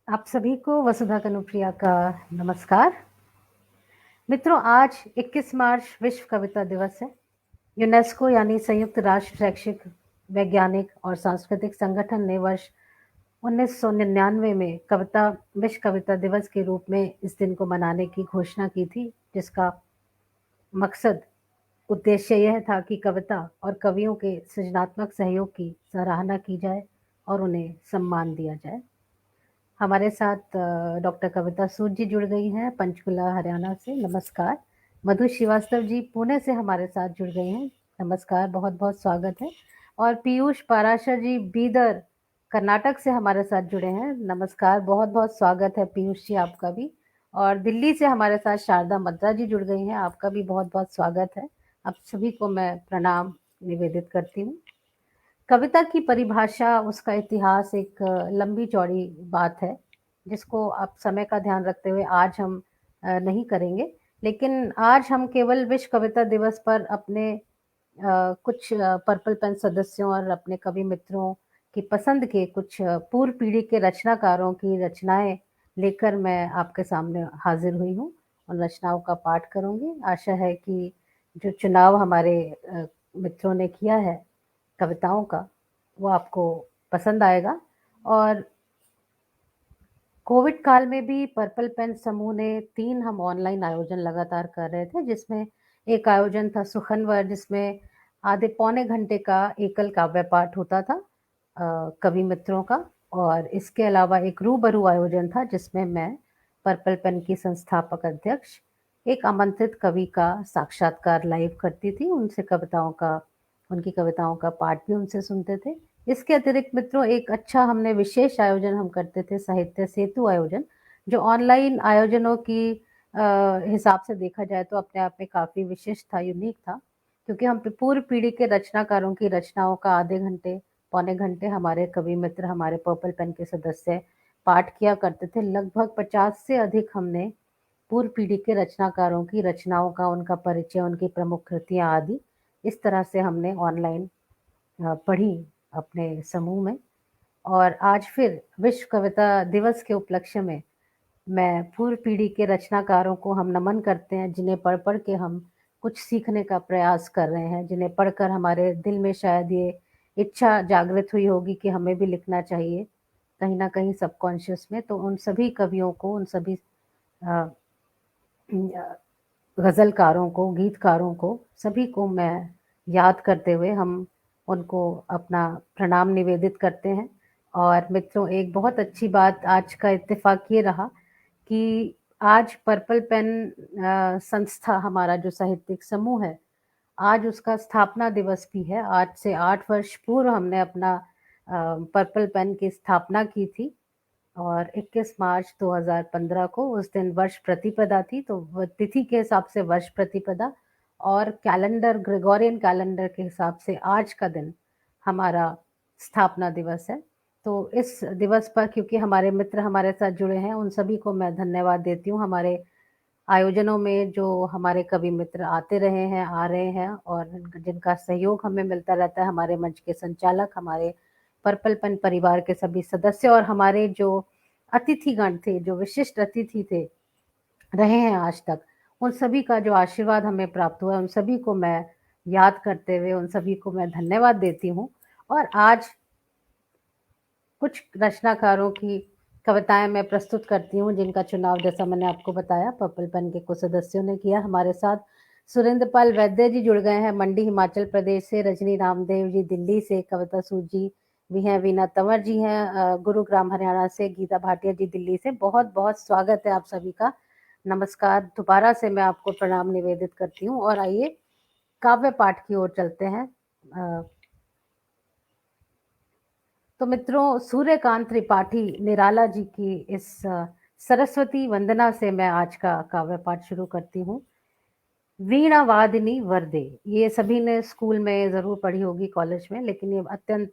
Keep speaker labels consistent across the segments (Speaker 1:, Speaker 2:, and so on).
Speaker 1: आप सभी को वसुधा कनुप्रिया का नमस्कार। मित्रों, आज 21 मार्च विश्व कविता दिवस है। यूनेस्को यानी संयुक्त राष्ट्र शैक्षिक, वैज्ञानिक और सांस्कृतिक संगठन ने वर्ष 1999 में कविता विश्व कविता दिवस के रूप में इस दिन को मनाने की घोषणा की थी, जिसका मकसद उद्देश्य यह था कि कविता और कवियों के सृजनात्मक सहयोग की सराहना की जाए और उन्हें सम्मान दिया जाए। हमारे साथ डॉक्टर कविता सूद जी जुड़ गई हैं पंचकुला हरियाणा से। नमस्कार। मधु श्रीवास्तव जी पुणे से हमारे साथ जुड़ गई हैं। नमस्कार, बहुत बहुत स्वागत है। और पीयूष पाराशर जी बीदर कर्नाटक से हमारे साथ जुड़े हैं। नमस्कार, बहुत बहुत स्वागत है पीयूष जी आपका भी। और दिल्ली से हमारे साथ शारदा मद्रा जी जुड़ गई हैं, आपका भी बहुत बहुत स्वागत है। आप सभी को मैं प्रणाम निवेदित करती हूँ। कविता की परिभाषा, उसका इतिहास एक लंबी चौड़ी बात है, जिसको आप समय का ध्यान रखते हुए आज हम नहीं करेंगे। लेकिन आज हम केवल विश्व कविता दिवस पर अपने कुछ पर्पल पेन सदस्यों और अपने कवि मित्रों की पसंद के कुछ पूर्व पीढ़ी के रचनाकारों की रचनाएं लेकर मैं आपके सामने हाजिर हुई हूँ। उन रचनाओं का पाठ करूंगी। आशा है कि जो चुनाव हमारे मित्रों ने किया है कविताओं का, वो आपको पसंद आएगा। और कोविड काल में भी पर्पल पेन समूह ने 3 हम ऑनलाइन आयोजन लगातार कर रहे थे, जिसमें एक आयोजन था सुखनवर, जिसमें आधे पौने घंटे का एकल काव्य पाठ होता था कवि मित्रों का। और इसके अलावा एक रूबरू आयोजन था, जिसमें मैं पर्पल पेन की संस्थापक अध्यक्ष एक आमंत्रित कवि का साक्षात्कार लाइव करती थी, उनकी कविताओं का पाठ भी उनसे सुनते थे। इसके अतिरिक्त मित्रों, एक अच्छा हमने विशेष आयोजन हम करते थे, साहित्य सेतु आयोजन, जो ऑनलाइन आयोजनों की हिसाब से देखा जाए तो अपने आप में काफी विशिष्ट था, यूनिक था। क्योंकि हम पूर्व पीढ़ी के रचनाकारों की रचनाओं का आधे घंटे पौने घंटे हमारे कवि मित्र, हमारे पर्पल पेन के सदस्य पाठ किया करते थे। लगभग 50 से अधिक हमने पूर्व पीढ़ी के रचनाकारों की रचनाओं का, उनका परिचय, उनकी प्रमुख कृतियां आदि इस तरह से हमने ऑनलाइन पढ़ी अपने समूह में। और आज फिर विश्व कविता दिवस के उपलक्ष्य में मैं पूर्व पीढ़ी के रचनाकारों को हम नमन करते हैं, जिन्हें पढ़ पढ़ के हम कुछ सीखने का प्रयास कर रहे हैं, जिन्हें पढ़कर हमारे दिल में शायद ये इच्छा जागृत हुई होगी कि हमें भी लिखना चाहिए कहीं ना कहीं सबकॉन्शियस में। तो उन सभी कवियों को, उन सभी अ, गजलकारों को, गीतकारों को, सभी को मैं याद करते हुए हम उनको अपना प्रणाम निवेदित करते हैं। और मित्रों, एक बहुत अच्छी बात आज का इत्तेफाक ये रहा कि आज पर्पल पेन संस्था, हमारा जो साहित्यिक समूह है, आज उसका स्थापना दिवस भी है। आज से 8 वर्ष पूर्व हमने अपना पर्पल पेन की स्थापना की थी। और 21 मार्च 2015 को उस दिन वर्ष प्रतिपदा थी, तो तिथि के हिसाब से वर्ष प्रतिपदा और कैलेंडर, ग्रेगोरियन कैलेंडर के हिसाब से आज का दिन हमारा स्थापना दिवस है। तो इस दिवस पर, क्योंकि हमारे मित्र हमारे साथ जुड़े हैं, उन सभी को मैं धन्यवाद देती हूँ। हमारे आयोजनों में जो हमारे कवि मित्र आते रहे हैं, आ रहे हैं, और जिनका सहयोग हमें मिलता रहता है, हमारे मंच के संचालक, हमारे पर्पल पेन परिवार के सभी सदस्य और हमारे जो अतिथिगण थे, जो विशिष्ट अतिथि थे, रहे हैं आज तक, उन सभी का जो आशीर्वाद हमें प्राप्त हुआ है, उन सभी को मैं याद करते हुए उन सभी को मैं धन्यवाद देती हूँ। और आज कुछ रचनाकारों की कविताएं मैं प्रस्तुत करती हूँ, जिनका चुनाव, जैसा मैंने आपको बताया, पर्पल पेन के कुछ सदस्यों ने किया। हमारे साथ सुरेंद्र पाल वैद्य जी जुड़ गए हैं मंडी हिमाचल प्रदेश से, रजनी रामदेव जी दिल्ली से, कविता सूद जी भी हैं, वीना तंवर जी हैं गुरुग्राम हरियाणा से, गीता भाटिया जी दिल्ली से। बहुत बहुत स्वागत है आप सभी का। नमस्कार दोबारा से, मैं आपको प्रणाम निवेदित करती हूँ। और आइए काव्य पाठ की ओर चलते हैं। तो मित्रों, सूर्यकांत त्रिपाठी निराला जी की इस सरस्वती वंदना से मैं आज का काव्य पाठ शुरू करती हूँ। वीणा वादिनी वरदे। ये सभी ने स्कूल में जरूर पढ़ी होगी, कॉलेज में, लेकिन ये अत्यंत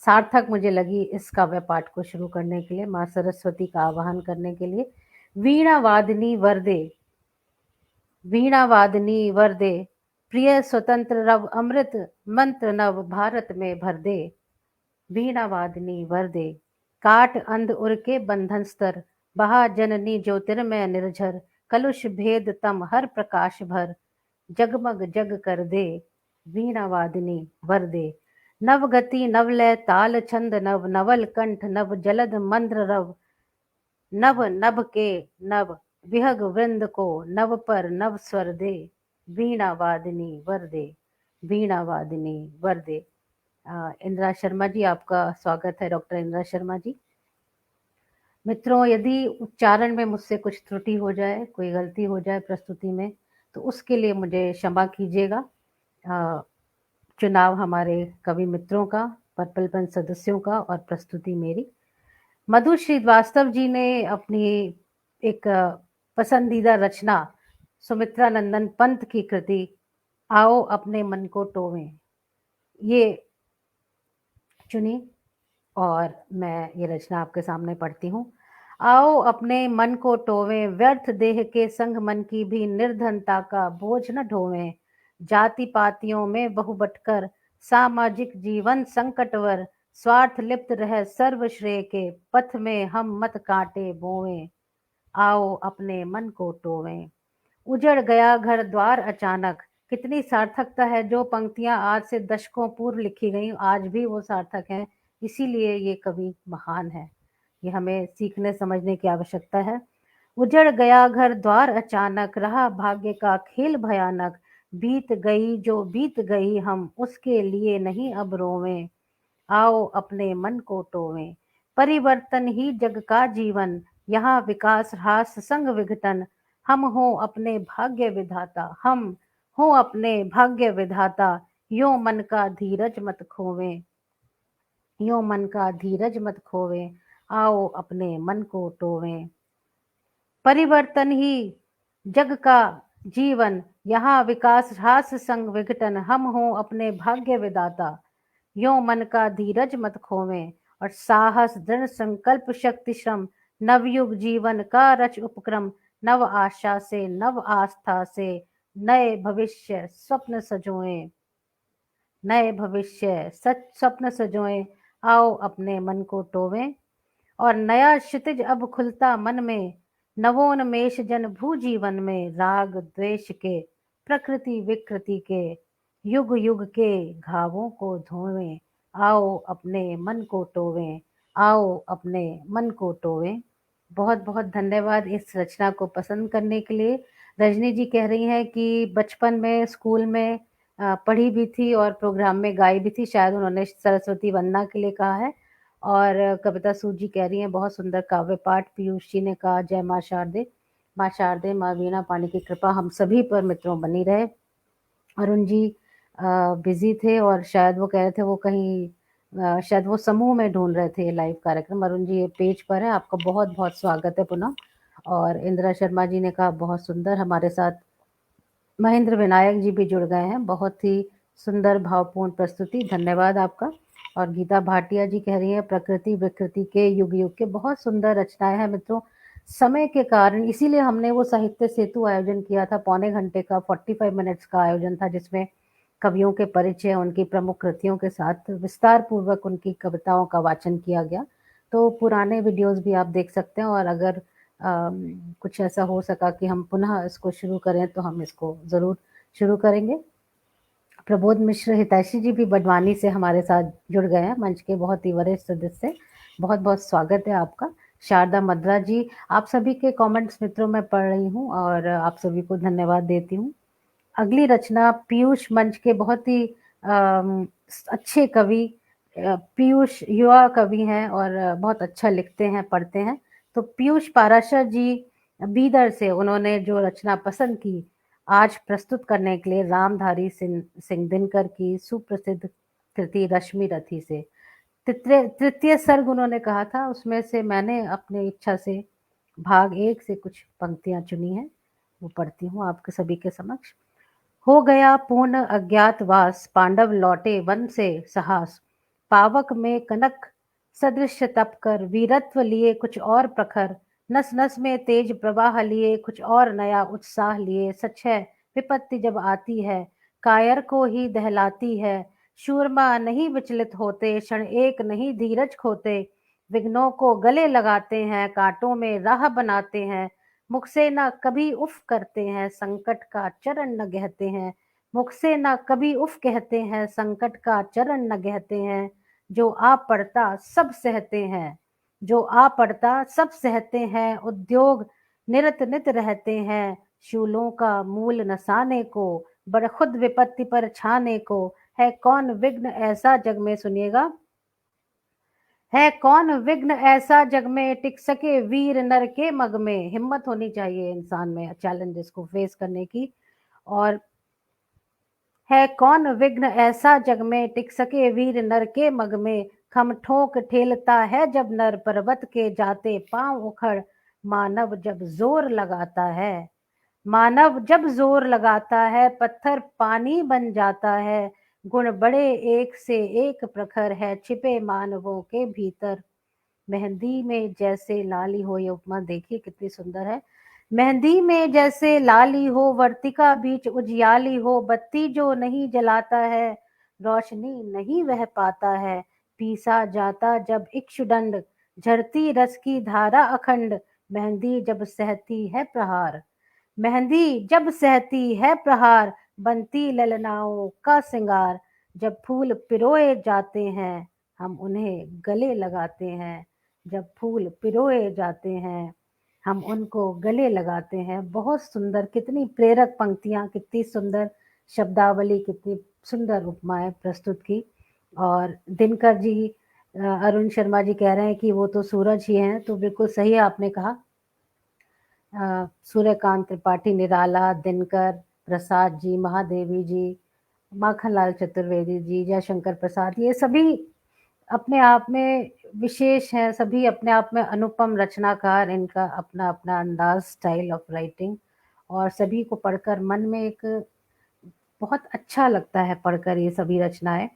Speaker 1: सार्थक मुझे लगी इस काव्य पाठ को शुरू करने के लिए, माँ सरस्वती का आवाहन करने के लिए। वीणा वादिनी वरदे, वीणा वादिनी वरदे, प्रिय स्वतंत्र रव अमृत मंत्र नव भारत में भर दे। वीणा वादिनी वरदे, काट अंध उर के बंधन स्तर, बहा जननी ज्योतिर्मय निर्झर, कलुष भेद तम हर प्रकाश भर, जगमग जग कर दे, वीणा वादिनी वर दे। नव गति नवलय ताल छंद नव, नवल कंठ नव जलद मंद्र रव, नभ नभ के नभ विहग वृंद को, नव पर नव स्वर दे, वीणा वादिनी वर दे, वीणा वादिनी वर दे। इंदिरा शर्मा जी, आपका स्वागत है, डॉक्टर इंदिरा शर्मा जी। मित्रों, यदि उच्चारण में मुझसे कुछ त्रुटि हो जाए, कोई गलती हो जाए प्रस्तुति में, तो उसके लिए मुझे क्षमा कीजिएगा। चुनाव हमारे कवि मित्रों का, पर्पल पेन सदस्यों का और प्रस्तुति मेरी। मधु श्रीवास्तव जी ने अपनी एक पसंदीदा रचना सुमित्रा नंदन पंत की कृति आओ अपने मन को टोवें, ये चुनी और मैं ये रचना आपके सामने पढ़ती हूँ। आओ अपने मन को टोवें, व्यर्थ देह के संग मन की भी निर्धनता का बोझ न ढोवें। जाति पातियों में बहु बटकर सामाजिक जीवन संकटवर, स्वार्थ लिप्त रह सर्व श्रेय के पथ में हम मत कांटे बोवें। आओ अपने मन को टोवें। उजड़ गया घर द्वार अचानक, कितनी सार्थकता है जो पंक्तियां आज से दशकों पूर्व लिखी गई, आज भी वो सार्थक हैं। इसीलिए ये कवि महान है, ये हमें सीखने समझने की आवश्यकता है। उजड़ गया घर द्वार अचानक, रहा भाग्य का खेल भयानक, बीत गई जो बीत गई हम उसके लिए नहीं अब रोवें। आओ अपने मन को टोवें। परिवर्तन ही जग का जीवन, यहाँ विकास ह्रास संग विघटन, हम हो अपने भाग्य विधाता, हम हो अपने भाग्य विधाता, यो मन का धीरज मत खोवें, यो मन का धीरज मत खोवें, आओ अपने मन को टोवें। परिवर्तन ही जग का जीवन, यहाँ विकास ह्रास संग विघटन, हम हो अपने भाग्य विदाता, यो मन का धीरज मत खोवें। और साहस दृढ़ संकल्प शक्ति श्रम, नवयुग जीवन का रच उपक्रम, नव आशा से नव आस्था से नए भविष्य स्वप्न सजोएं, नए भविष्य सच स्वप्न सजोएं। आओ अपने मन को टोवें। और नया क्षितिज अब खुलता मन में, नवोन्मेष जन भू जीवन में, राग द्वेष के प्रकृति विकृति के युग युग के घावों को धोवें। आओ अपने मन को टोवें, आओ अपने मन को टोवें। बहुत बहुत धन्यवाद इस रचना को पसंद करने के लिए। रजनी जी कह रही हैं कि बचपन में स्कूल में पढ़ी भी थी और प्रोग्राम में गाई भी थी, शायद उन्होंने सरस्वती वंदना के लिए कहा है। और कविता सूद जी कह रही हैं बहुत सुंदर काव्य पाठ। पीयूष जी ने कहा जय माँ शारदे, माँ शारदे माँ वीणा पानी की कृपा हम सभी पर मित्रों बनी रहे। अरुण जी बिजी थे और शायद वो कह रहे थे वो कहीं शायद वो समूह में ढूंढ रहे थे लाइव कार्यक्रम। अरुण जी ये पेज पर है, आपका बहुत बहुत स्वागत है पुनः। और इंदिरा शर्मा जी ने कहा बहुत सुंदर। हमारे साथ महेंद्र विनायक जी भी जुड़ गए हैं, बहुत ही सुंदर भावपूर्ण प्रस्तुति, धन्यवाद आपका। और गीता भाटिया जी कह रही है प्रकृति विकृति के युग युग के, बहुत सुंदर रचनाएं हैं मित्रों। समय के कारण इसीलिए हमने वो साहित्य सेतु आयोजन किया था, पौने घंटे का 45 मिनट्स का आयोजन था, जिसमें कवियों के परिचय, उनकी प्रमुख कृतियों के साथ विस्तार पूर्वक उनकी कविताओं का वाचन किया गया। तो पुराने वीडियोस भी आप देख सकते हैं, और अगर कुछ ऐसा हो सका कि हम पुनः इसको शुरू करें तो हम इसको ज़रूर शुरू करेंगे। प्रबोध मिश्र हितैषी जी भी बडवानी से हमारे साथ जुड़ गए हैं, मंच के बहुत ही वरिष्ठ सदस्य, बहुत बहुत स्वागत है आपका। शारदा मद्रा जी, आप सभी के कमेंट्स मित्रों मैं पढ़ रही हूँ और आप सभी को धन्यवाद देती हूँ। अगली रचना पीयूष मंच के बहुत ही अच्छे कवि, पीयूष युवा कवि हैं और बहुत अच्छा लिखते हैं, पढ़ते हैं। तो पीयूष पाराशर जी बीदर से, उन्होंने जो रचना पसंद की आज प्रस्तुत करने के लिए, रामधारी सिंह दिनकर की सुप्रसिद्ध कृति रश्मि रथी से तृतीय सर्ग उन्होंने कहा था, उसमें से मैंने अपनी इच्छा से भाग 1 से कुछ पंक्तियां चुनी हैं, वो पढ़ती हूँ आपके सभी के समक्ष। हो गया पूर्ण अज्ञातवास, पांडव लौटे वन से साहस, पावक में कनक सदृश तप कर, वीरत्व लिए कुछ और प्रखर, नस नस में तेज प्रवाह लिए कुछ और नया उत्साह लिए। सच है विपत्ति जब आती है कायर को ही दहलाती है, शूरमा नहीं विचलित होते, क्षण एक नहीं धीरज खोते, विघ्नों को गले लगाते हैं, कांटों में राह बनाते हैं, मुख से ना कभी उफ करते हैं, संकट का चरण न गहते हैं, मुख से ना कभी उफ कहते हैं, संकट का चरण न गहते हैं, जो आ पड़ता सब सहते हैं, जो आ पड़ता सब सहते हैं, उद्योग निरत नित रहते हैं, शूलों का मूल नसाने को, बड़ खुद विपत्ति पर छाने को, है कौन विघ्न ऐसा जग में, सुनिएगा, है कौन विघ्न ऐसा जग में, टिक सके वीर नर के मग में। हिम्मत होनी चाहिए इंसान में चैलेंजेस को फेस करने की। और है कौन विघ्न ऐसा जग में, टिक सके वीर नर के मग में, खम ठोक ठेलता है जब नर, पर्वत के जाते पांव उखड़, मानव जब जोर लगाता है, मानव जब जोर लगाता है, पत्थर पानी बन जाता है, गुण बड़े एक से एक प्रखर है, छिपे मानवों के भीतर, मेहंदी में जैसे लाली हो, ये उपमा देखिए कितनी सुंदर है, मेहंदी में जैसे लाली हो, वर्तिका बीच उजियाली हो, बत्ती जो नहीं जलाता है, रोशनी नहीं वह पाता है, पीसा जाता जब इक्षुदंड, झरती रस की धारा अखंड, मेहंदी जब सहती है प्रहार, मेहंदी जब सहती है प्रहार, बनती ललनाओं का सिंगार, जब फूल पिरोए जाते हैं, हम उन्हें गले लगाते हैं, जब फूल पिरोए जाते हैं, हम उनको गले लगाते हैं। बहुत सुंदर, कितनी प्रेरक पंक्तियां, कितनी सुंदर शब्दावली, कितनी सुंदर उपमाएं प्रस्तुत की। और दिनकर जी, अरुण शर्मा जी कह रहे हैं कि वो तो सूरज ही हैं, तो बिल्कुल सही आपने कहा। सूर्यकांत त्रिपाठी निराला, दिनकर प्रसाद जी, महादेवी जी, माखनलाल चतुर्वेदी जी, जयशंकर प्रसाद, ये सभी अपने आप में विशेष हैं, सभी अपने आप में अनुपम रचनाकार, इनका अपना अपना अंदाज, स्टाइल ऑफ राइटिंग, और सभी को पढ़कर मन में एक बहुत अच्छा लगता है पढ़कर ये सभी रचनाएं।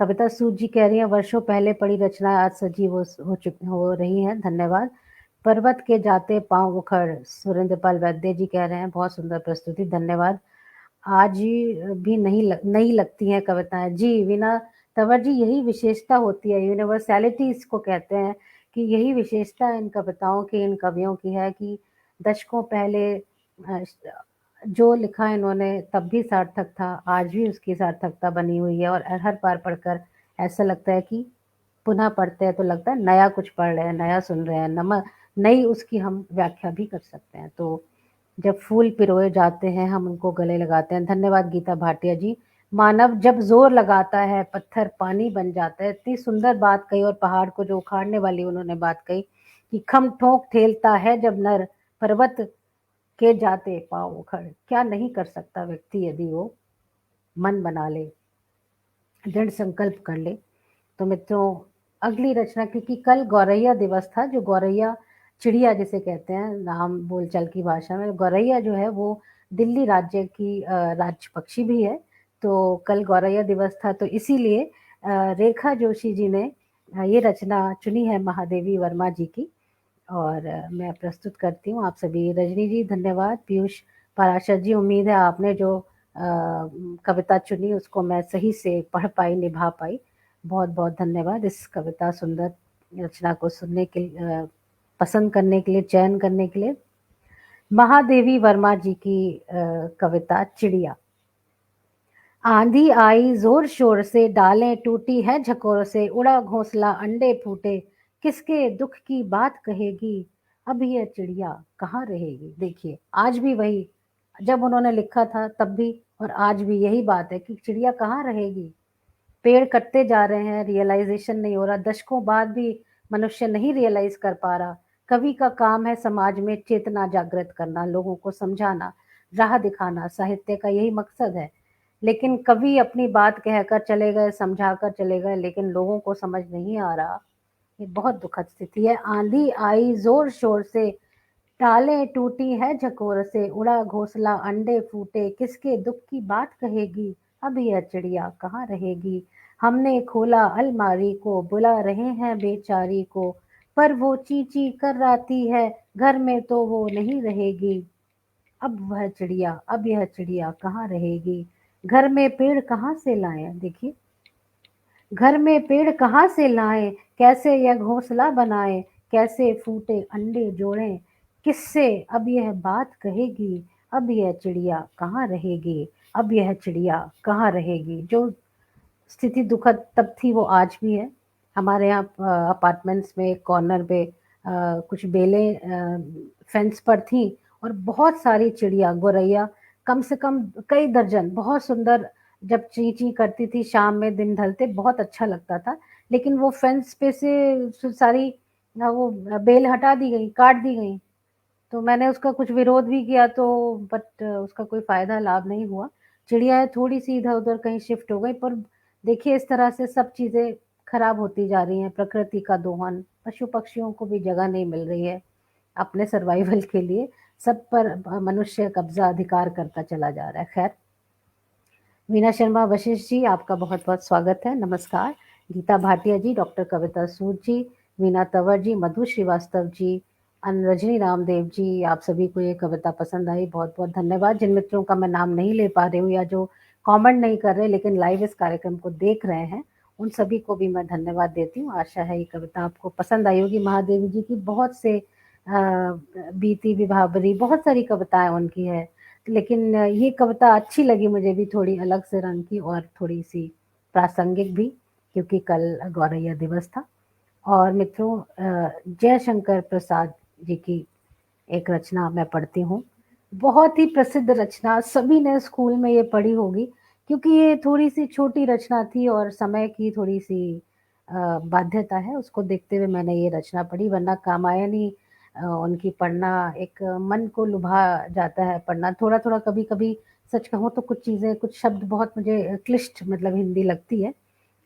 Speaker 1: कविता सूद जी कह रही हैं, वर्षों पहले पढ़ी रचनाएं आज सजीव हो रही हैं, धन्यवाद। पर्वत के जाते पांव उखड़, सुरेंद्र पाल वैद्य जी कह रहे हैं, बहुत सुंदर प्रस्तुति, धन्यवाद। आज भी नहीं लगती हैं कविताएं जी, वीना तंवर जी, यही विशेषता होती है, यूनिवर्सैलिटी इसको कहते हैं, कि यही विशेषता इन कविताओं की, इन कवियों की है कि दशकों पहले जो लिखा इन्होंने तब भी सार्थक था, आज भी उसकी सार्थकता बनी हुई है, और हर बार पढ़कर ऐसा लगता है कि पुनः पढ़ते हैं तो लगता है नया कुछ पढ़ रहे हैं, नया सुन रहे हैं, नई उसकी हम व्याख्या भी कर सकते हैं। तो जब फूल पिरोए जाते हैं, हम उनको गले लगाते हैं। धन्यवाद गीता भाटिया जी। मानव जब जोर लगाता है, पत्थर पानी बन जाता है, इतनी सुंदर बात कही, और पहाड़ को जो उखाड़ने वाली उन्होंने बात कही कि खम ठोक ठेलता है जब नर, पर्वत के जाते पांव उखड़। क्या नहीं कर सकता व्यक्ति यदि वो मन बना ले, दृढ़ संकल्प कर ले। तो मित्रों, अगली रचना, क्योंकि कल गौरैया दिवस था, जो गौरैया चिड़िया जिसे कहते हैं नाम बोलचाल की भाषा में, गौरैया जो है वो दिल्ली राज्य की राज्य पक्षी भी है। तो कल गौरैया दिवस था, तो इसीलिए रेखा जोशी जी ने ये रचना चुनी है महादेवी वर्मा जी की, और मैं प्रस्तुत करती हूँ आप सभी। रजनी जी धन्यवाद, पीयूष पाराशर जी, उम्मीद है आपने जो कविता चुनी उसको मैं सही से पढ़ पाई, निभा पाई। बहुत बहुत धन्यवाद इस कविता सुंदर रचना को सुनने के लिए, पसंद करने के लिए, चयन करने के लिए। महादेवी वर्मा जी की कविता चिड़िया। आंधी आई जोर शोर से, डालें टूटी है झकोर से, उड़ा घोंसला अंडे फूटे, किसके दुख की बात कहेगी, अब यह चिड़िया कहाँ रहेगी। देखिए, आज भी वही, जब उन्होंने लिखा था तब भी और आज भी यही बात है कि चिड़िया कहाँ रहेगी। पेड़ कटते जा रहे हैं, रियलाइजेशन नहीं हो रहा, दशकों बाद भी मनुष्य नहीं रियलाइज कर पा रहा। कवि का काम है समाज में चेतना जागृत करना, लोगों को समझाना, राह दिखाना, साहित्य का यही मकसद है। लेकिन कवि अपनी बात कहकर चले गए, समझा कर चले गए, लेकिन लोगों को समझ नहीं आ रहा। ये बहुत दुखद स्थिति है। आंधी आई जोर शोर से, टालें टूटी है झकोर से, उड़ा घोंसला अंडे फूटे, किसके दुख की बात कहेगी, अब यह चिड़िया कहाँ रहेगी। हमने खोला अलमारी को, बुला रहे हैं बेचारी को, पर वो ची ची कर राती है, घर में तो वो नहीं रहेगी। अब यह चिड़िया कहाँ रहेगी। घर में पेड़ कहाँ से लाएं, देखिए, घर में पेड़ कहाँ से लाएं, कैसे यह घोंसला बनाए, कैसे फूटे अंडे जोड़ें, किससे अब यह बात कहेगी, अब यह चिड़िया कहाँ रहेगी, अब यह चिड़िया कहाँ रहेगी। जो स्थिति दुखद तब थी वो आज भी है। हमारे यहाँ अपार्टमेंट्स में एक कॉर्नर पे कुछ बेलें फेंस पर थी और बहुत सारी चिड़िया, गोरैया, कम से कम कई दर्जन, बहुत सुंदर जब ची ची करती थी शाम में दिन ढलते, बहुत अच्छा लगता था। लेकिन वो फेंस पे से सारी वो बेल हटा दी गई, काट दी गई। तो मैंने उसका कुछ विरोध भी किया, तो बट उसका कोई फ़ायदा लाभ नहीं हुआ। चिड़ियाएँ थोड़ी-सी इधर-उधर कहीं शिफ्ट हो गई, पर देखिए इस तरह से सब चीज़ें खराब होती जा रही हैं, प्रकृति का दोहन, पशु-पक्षियों को भी जगह नहीं मिल रही है अपने सर्वाइवल के लिए, सब पर मनुष्य कब्ज़ा अधिकार करता चला जा रहा है। ख़ैर, वीना शर्मा वशिष्ठ जी, आपका बहुत-बहुत स्वागत है, नमस्कार। गीता भाटिया जी, डॉक्टर कविता सूद जी, वीना तंवर जी, मधु श्रीवास्तव जी, रजनी रामदेव जी, आप सभी को ये कविता पसंद आई, बहुत-बहुत धन्यवाद। जिन मित्रों का मैं नाम नहीं ले पा रही हूँ या जो कमेंट नहीं कर रहे लेकिन लाइव इस कार्यक्रम को देख रहे हैं, उन सभी को भी मैं धन्यवाद देती हूँ। आशा है ये कविता आपको पसंद आई होगी। महादेवी जी की बहुत से बीती विभावरी, बहुत सारी कविताएँ उनकी है। लेकिन ये कविता अच्छी लगी मुझे भी, थोड़ी अलग से रंग की और थोड़ी-सी प्रासंगिक भी, क्योंकि कल गौरैया दिवस था। और मित्रों, जयशंकर प्रसाद जी की एक रचना मैं पढ़ती हूँ। बहुत ही प्रसिद्ध रचना, सभी ने स्कूल में ये पढ़ी होगी, क्योंकि ये थोड़ी-सी छोटी रचना थी और समय की थोड़ी-सी बाध्यता है, उसको देखते हुए मैंने ये रचना पढ़ी, वरना कामायनी उनकी पढ़ना एक मन को लुभा जाता है पढ़ना। थोड़ा-थोड़ा कभी-कभी सच कहूँ तो कुछ चीज़ें, कुछ शब्द बहुत मुझे क्लिष्ट मतलब हिंदी लगती है,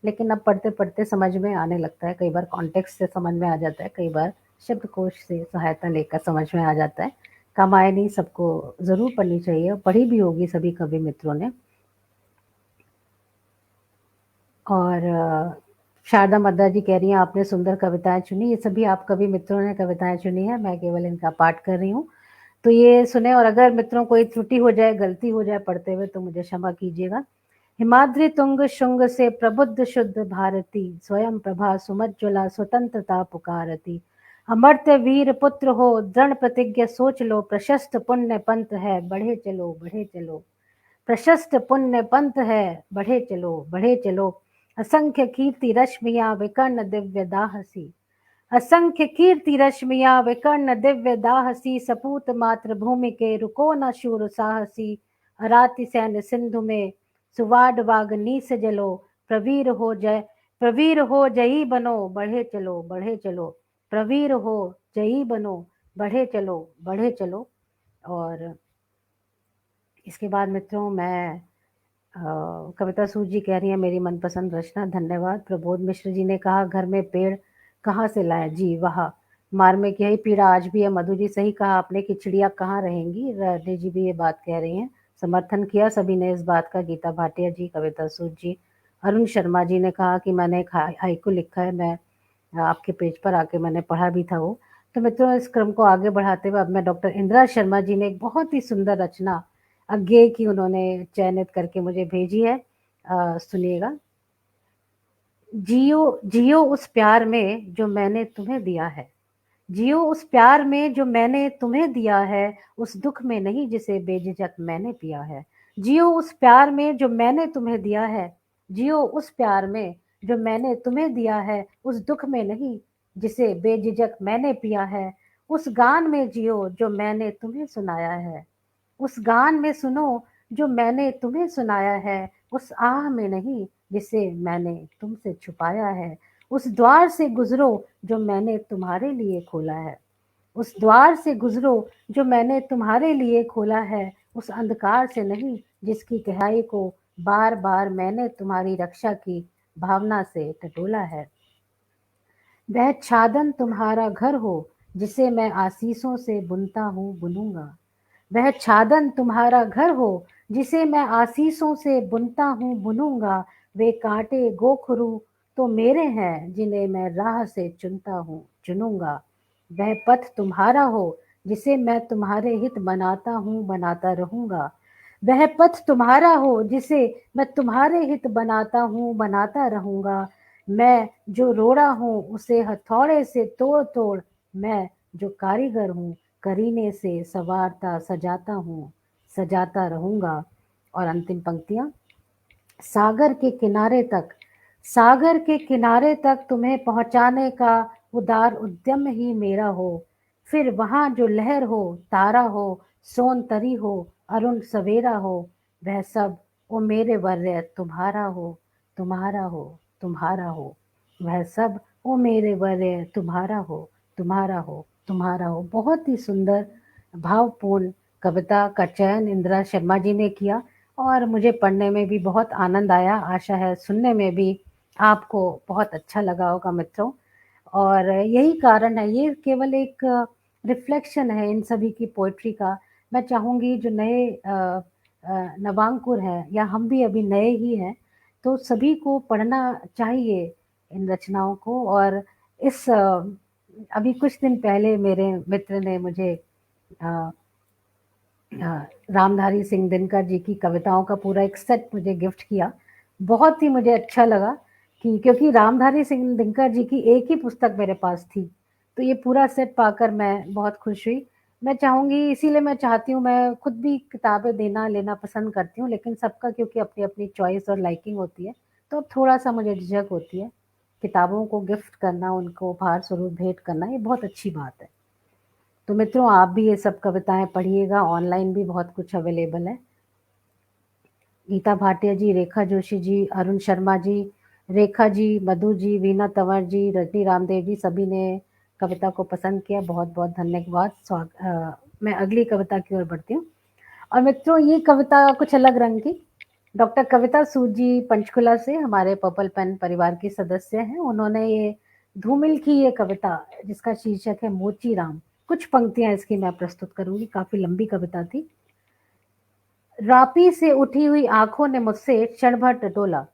Speaker 1: लेकिन अब पढ़ते-पढ़ते समझ में आने लगता है। कई बार कॉन्टेक्स्ट से समझ में आ जाता है, कई बार शब्दकोश से सहायता लेकर समझ में आ जाता है। कामायनी सबको ज़रूर पढ़नी चाहिए, और पढ़ी भी होगी सभी कवि मित्रों ने। और शारदा मद्दा जी कह रही हैं आपने सुंदर कविताएँ चुनी। ये सभी आप कवि मित्रों ने कविताएँ चुनी हैं, मैं केवल इनका पाठ कर रही हूँ। तो ये सुने, और अगर मित्रों कोई त्रुटि हो जाए, गलती हो जाए पढ़ते हुए तो मुझे क्षमा कीजिएगा। हिमाद्रि तुंग शुंग से प्रबुद्ध शुद्ध भारती, स्वयं प्रभा सुमज्ज्वला स्वतंत्रता पुकारती। अमर्त्य वीर पुत्र हो, दृढ़ प्रतिज्ञा सोच लो, प्रशस्त पुण्य पंथ है, बढ़े चलो बढ़े चलो। प्रशस्त पुण्य पंथ है, बढ़े चलो बढ़े चलो। असंख्य कीर्ति रश्मियां विकर्ण दिव्य दाहसी, असंख्य कीर्ति रश्मियां विकर्ण दिव्य दाहसी। सपूत मातृभूमि के रुको न शूर साहसी, अराति सैन्य सिंधु में सुवाड वाग नीस जलो। प्रवीर हो जय, प्रवीर हो जयी बनो, बढ़े चलो बढ़े चलो। प्रवीर हो जयी बनो, बढ़े चलो बढ़े चलो। और इसके बाद मित्रों, मैं कविता सूद जी कह रही हैं मेरी मनपसंद रचना, धन्यवाद। प्रबोध मिश्र जी ने कहा घर में पेड़ कहाँ से लाएं, जी वाह, मार्मिक यही पीड़ा आज भी है। मधु जी सही कहा आपने कि चिड़िया कहाँ रहेंगी, राधे जी भी ये बात कह रही हैं, समर्थन किया सभी ने इस बात का, गीता भाटिया जी, कविता सूद जी। अरुण शर्मा जी ने कहा कि मैंने एक हाइकू लिखा है, मैं आपके पेज पर आके मैंने पढ़ा भी था वो। तो मित्रों, इस क्रम को आगे बढ़ाते हुए अब मैं डॉक्टर इंदिरा शर्मा जी ने एक बहुत ही सुंदर रचना अज्ञेय की उन्होंने चयनित करके मुझे भेजी है, सुनिएगा। जियो जियो उस प्यार में जो मैंने तुम्हें दिया है, जियो उस प्यार में जो मैंने तुम्हें दिया है, उस दुख में नहीं जिसे बेझिझक मैंने पिया है। जियो उस प्यार में जो मैंने तुम्हें दिया है, जियो उस प्यार में जो मैंने तुम्हें दिया है, उस दुख में नहीं जिसे बेझिझक मैंने पिया है। उस गान में जियो जो मैंने तुम्हें सुनाया है, उस गान में सुनो जो मैंने तुम्हें सुनाया है। उस आह में नहीं जिसे मैंने तुमसे छुपाया है। उस द्वार से गुजरो जो मैंने तुम्हारे लिए खोला है, उस द्वार से गुजरो जो मैंने तुम्हारे लिए खोला है। उस अंधकार से नहीं जिसकी गहराई को बार बार मैंने तुम्हारी रक्षा की भावना से टटोला है। वह छादन तुम्हारा घर हो जिसे मैं आशीषों से बुनता हूँ बुनूंगा, वह छादन तुम्हारा घर हो जिसे मैं आशीषों से बुनता हूँ बुनूंगा। वे कांटे गोखरू तो मेरे हैं जिन्हें मैं राह से चुनता हूँ चुनूंगा। वह पथ तुम्हारा हो जिसे मैं तुम्हारे हित बनाता हूँ बनाता रहूंगा, वह पथ तुम्हारा हो जिसे मैं तुम्हारे हित बनाता हूँ बनाता रहूंगा। मैं जो रोड़ा हूँ उसे हथौड़े से तोड़ तोड़, मैं जो कारीगर हूँ करीने से संवारता सजाता हूँ, सजाता रहूँगा। और अंतिम पंक्तियाँ, सागर के किनारे तक, सागर के किनारे तक तुम्हें पहुँचाने का उदार उद्यम ही मेरा हो। फिर वहाँ जो लहर हो, तारा हो, सोन तरी हो, अरुण सवेरा हो, वह सब ओ मेरे वर्य तुम्हारा हो, तुम्हारा हो, तुम्हारा हो। वह सब ओ मेरे वर्य तुम्हारा हो, तुम्हारा हो, तुम्हारा हो। बहुत ही सुंदर भावपूर्ण कविता का चयन इंदिरा शर्मा जी ने किया और मुझे पढ़ने में भी बहुत आनंद आया। आशा है सुनने में भी आपको बहुत अच्छा लगा होगा मित्रों। और यही कारण है, ये केवल एक रिफ्लेक्शन है इन सभी की पोएट्री का। मैं चाहूँगी जो नए नवांकुर हैं या हम भी अभी नए ही हैं, तो सभी को पढ़ना चाहिए इन रचनाओं को। और इस अभी कुछ दिन पहले मेरे मित्र ने मुझे अ, रामधारी सिंह दिनकर जी की कविताओं का पूरा एक सेट मुझे गिफ्ट किया। बहुत ही मुझे अच्छा लगा कि क्योंकि रामधारी सिंह दिनकर जी की एक ही पुस्तक मेरे पास थी, तो ये पूरा सेट पाकर मैं बहुत खुश हुई। मैं चाहूँगी, इसीलिए मैं चाहती हूँ, मैं खुद भी किताबें देना लेना पसंद करती हूँ, लेकिन सबका क्योंकि अपनी-अपनी चॉइस और लाइकिंग होती है, तो अब थोड़ा-सा मुझे झिझक होती है। किताबों को गिफ्ट करना, उनको उपहार स्वरूप भेंट करना, ये बहुत अच्छी बात है। तो मित्रों, आप भी ये सब कविताएँ पढ़िएगा, ऑनलाइन भी बहुत कुछ अवेलेबल है। गीता भाटिया जी, रेखा जोशी जी, अरुण शर्मा जी, रेखा जी, मधु जी, वीना तंवर जी, रजनी रामदेव जी, सभी ने कविता को पसंद किया। बहुत-बहुत धन्यवाद। मैं अगली कविता की ओर बढ़ती हूँ। और मित्रों, ये कविता कुछ अलग रंग की। डॉक्टर कविता सूद जी पंचकुला से हमारे पर्पल पेन परिवार की सदस्य हैं। उन्होंने ये धूमिल की ये कविता, जिसका शीर्षक है मोची राम। कुछ पंक्तियाँ इसकी मैं प्रस्तुत करूँगी, काफ़ी लंबी कविता थी। रापी से उठी हुई आँखों ने मुझसे क्षण भर टटोला,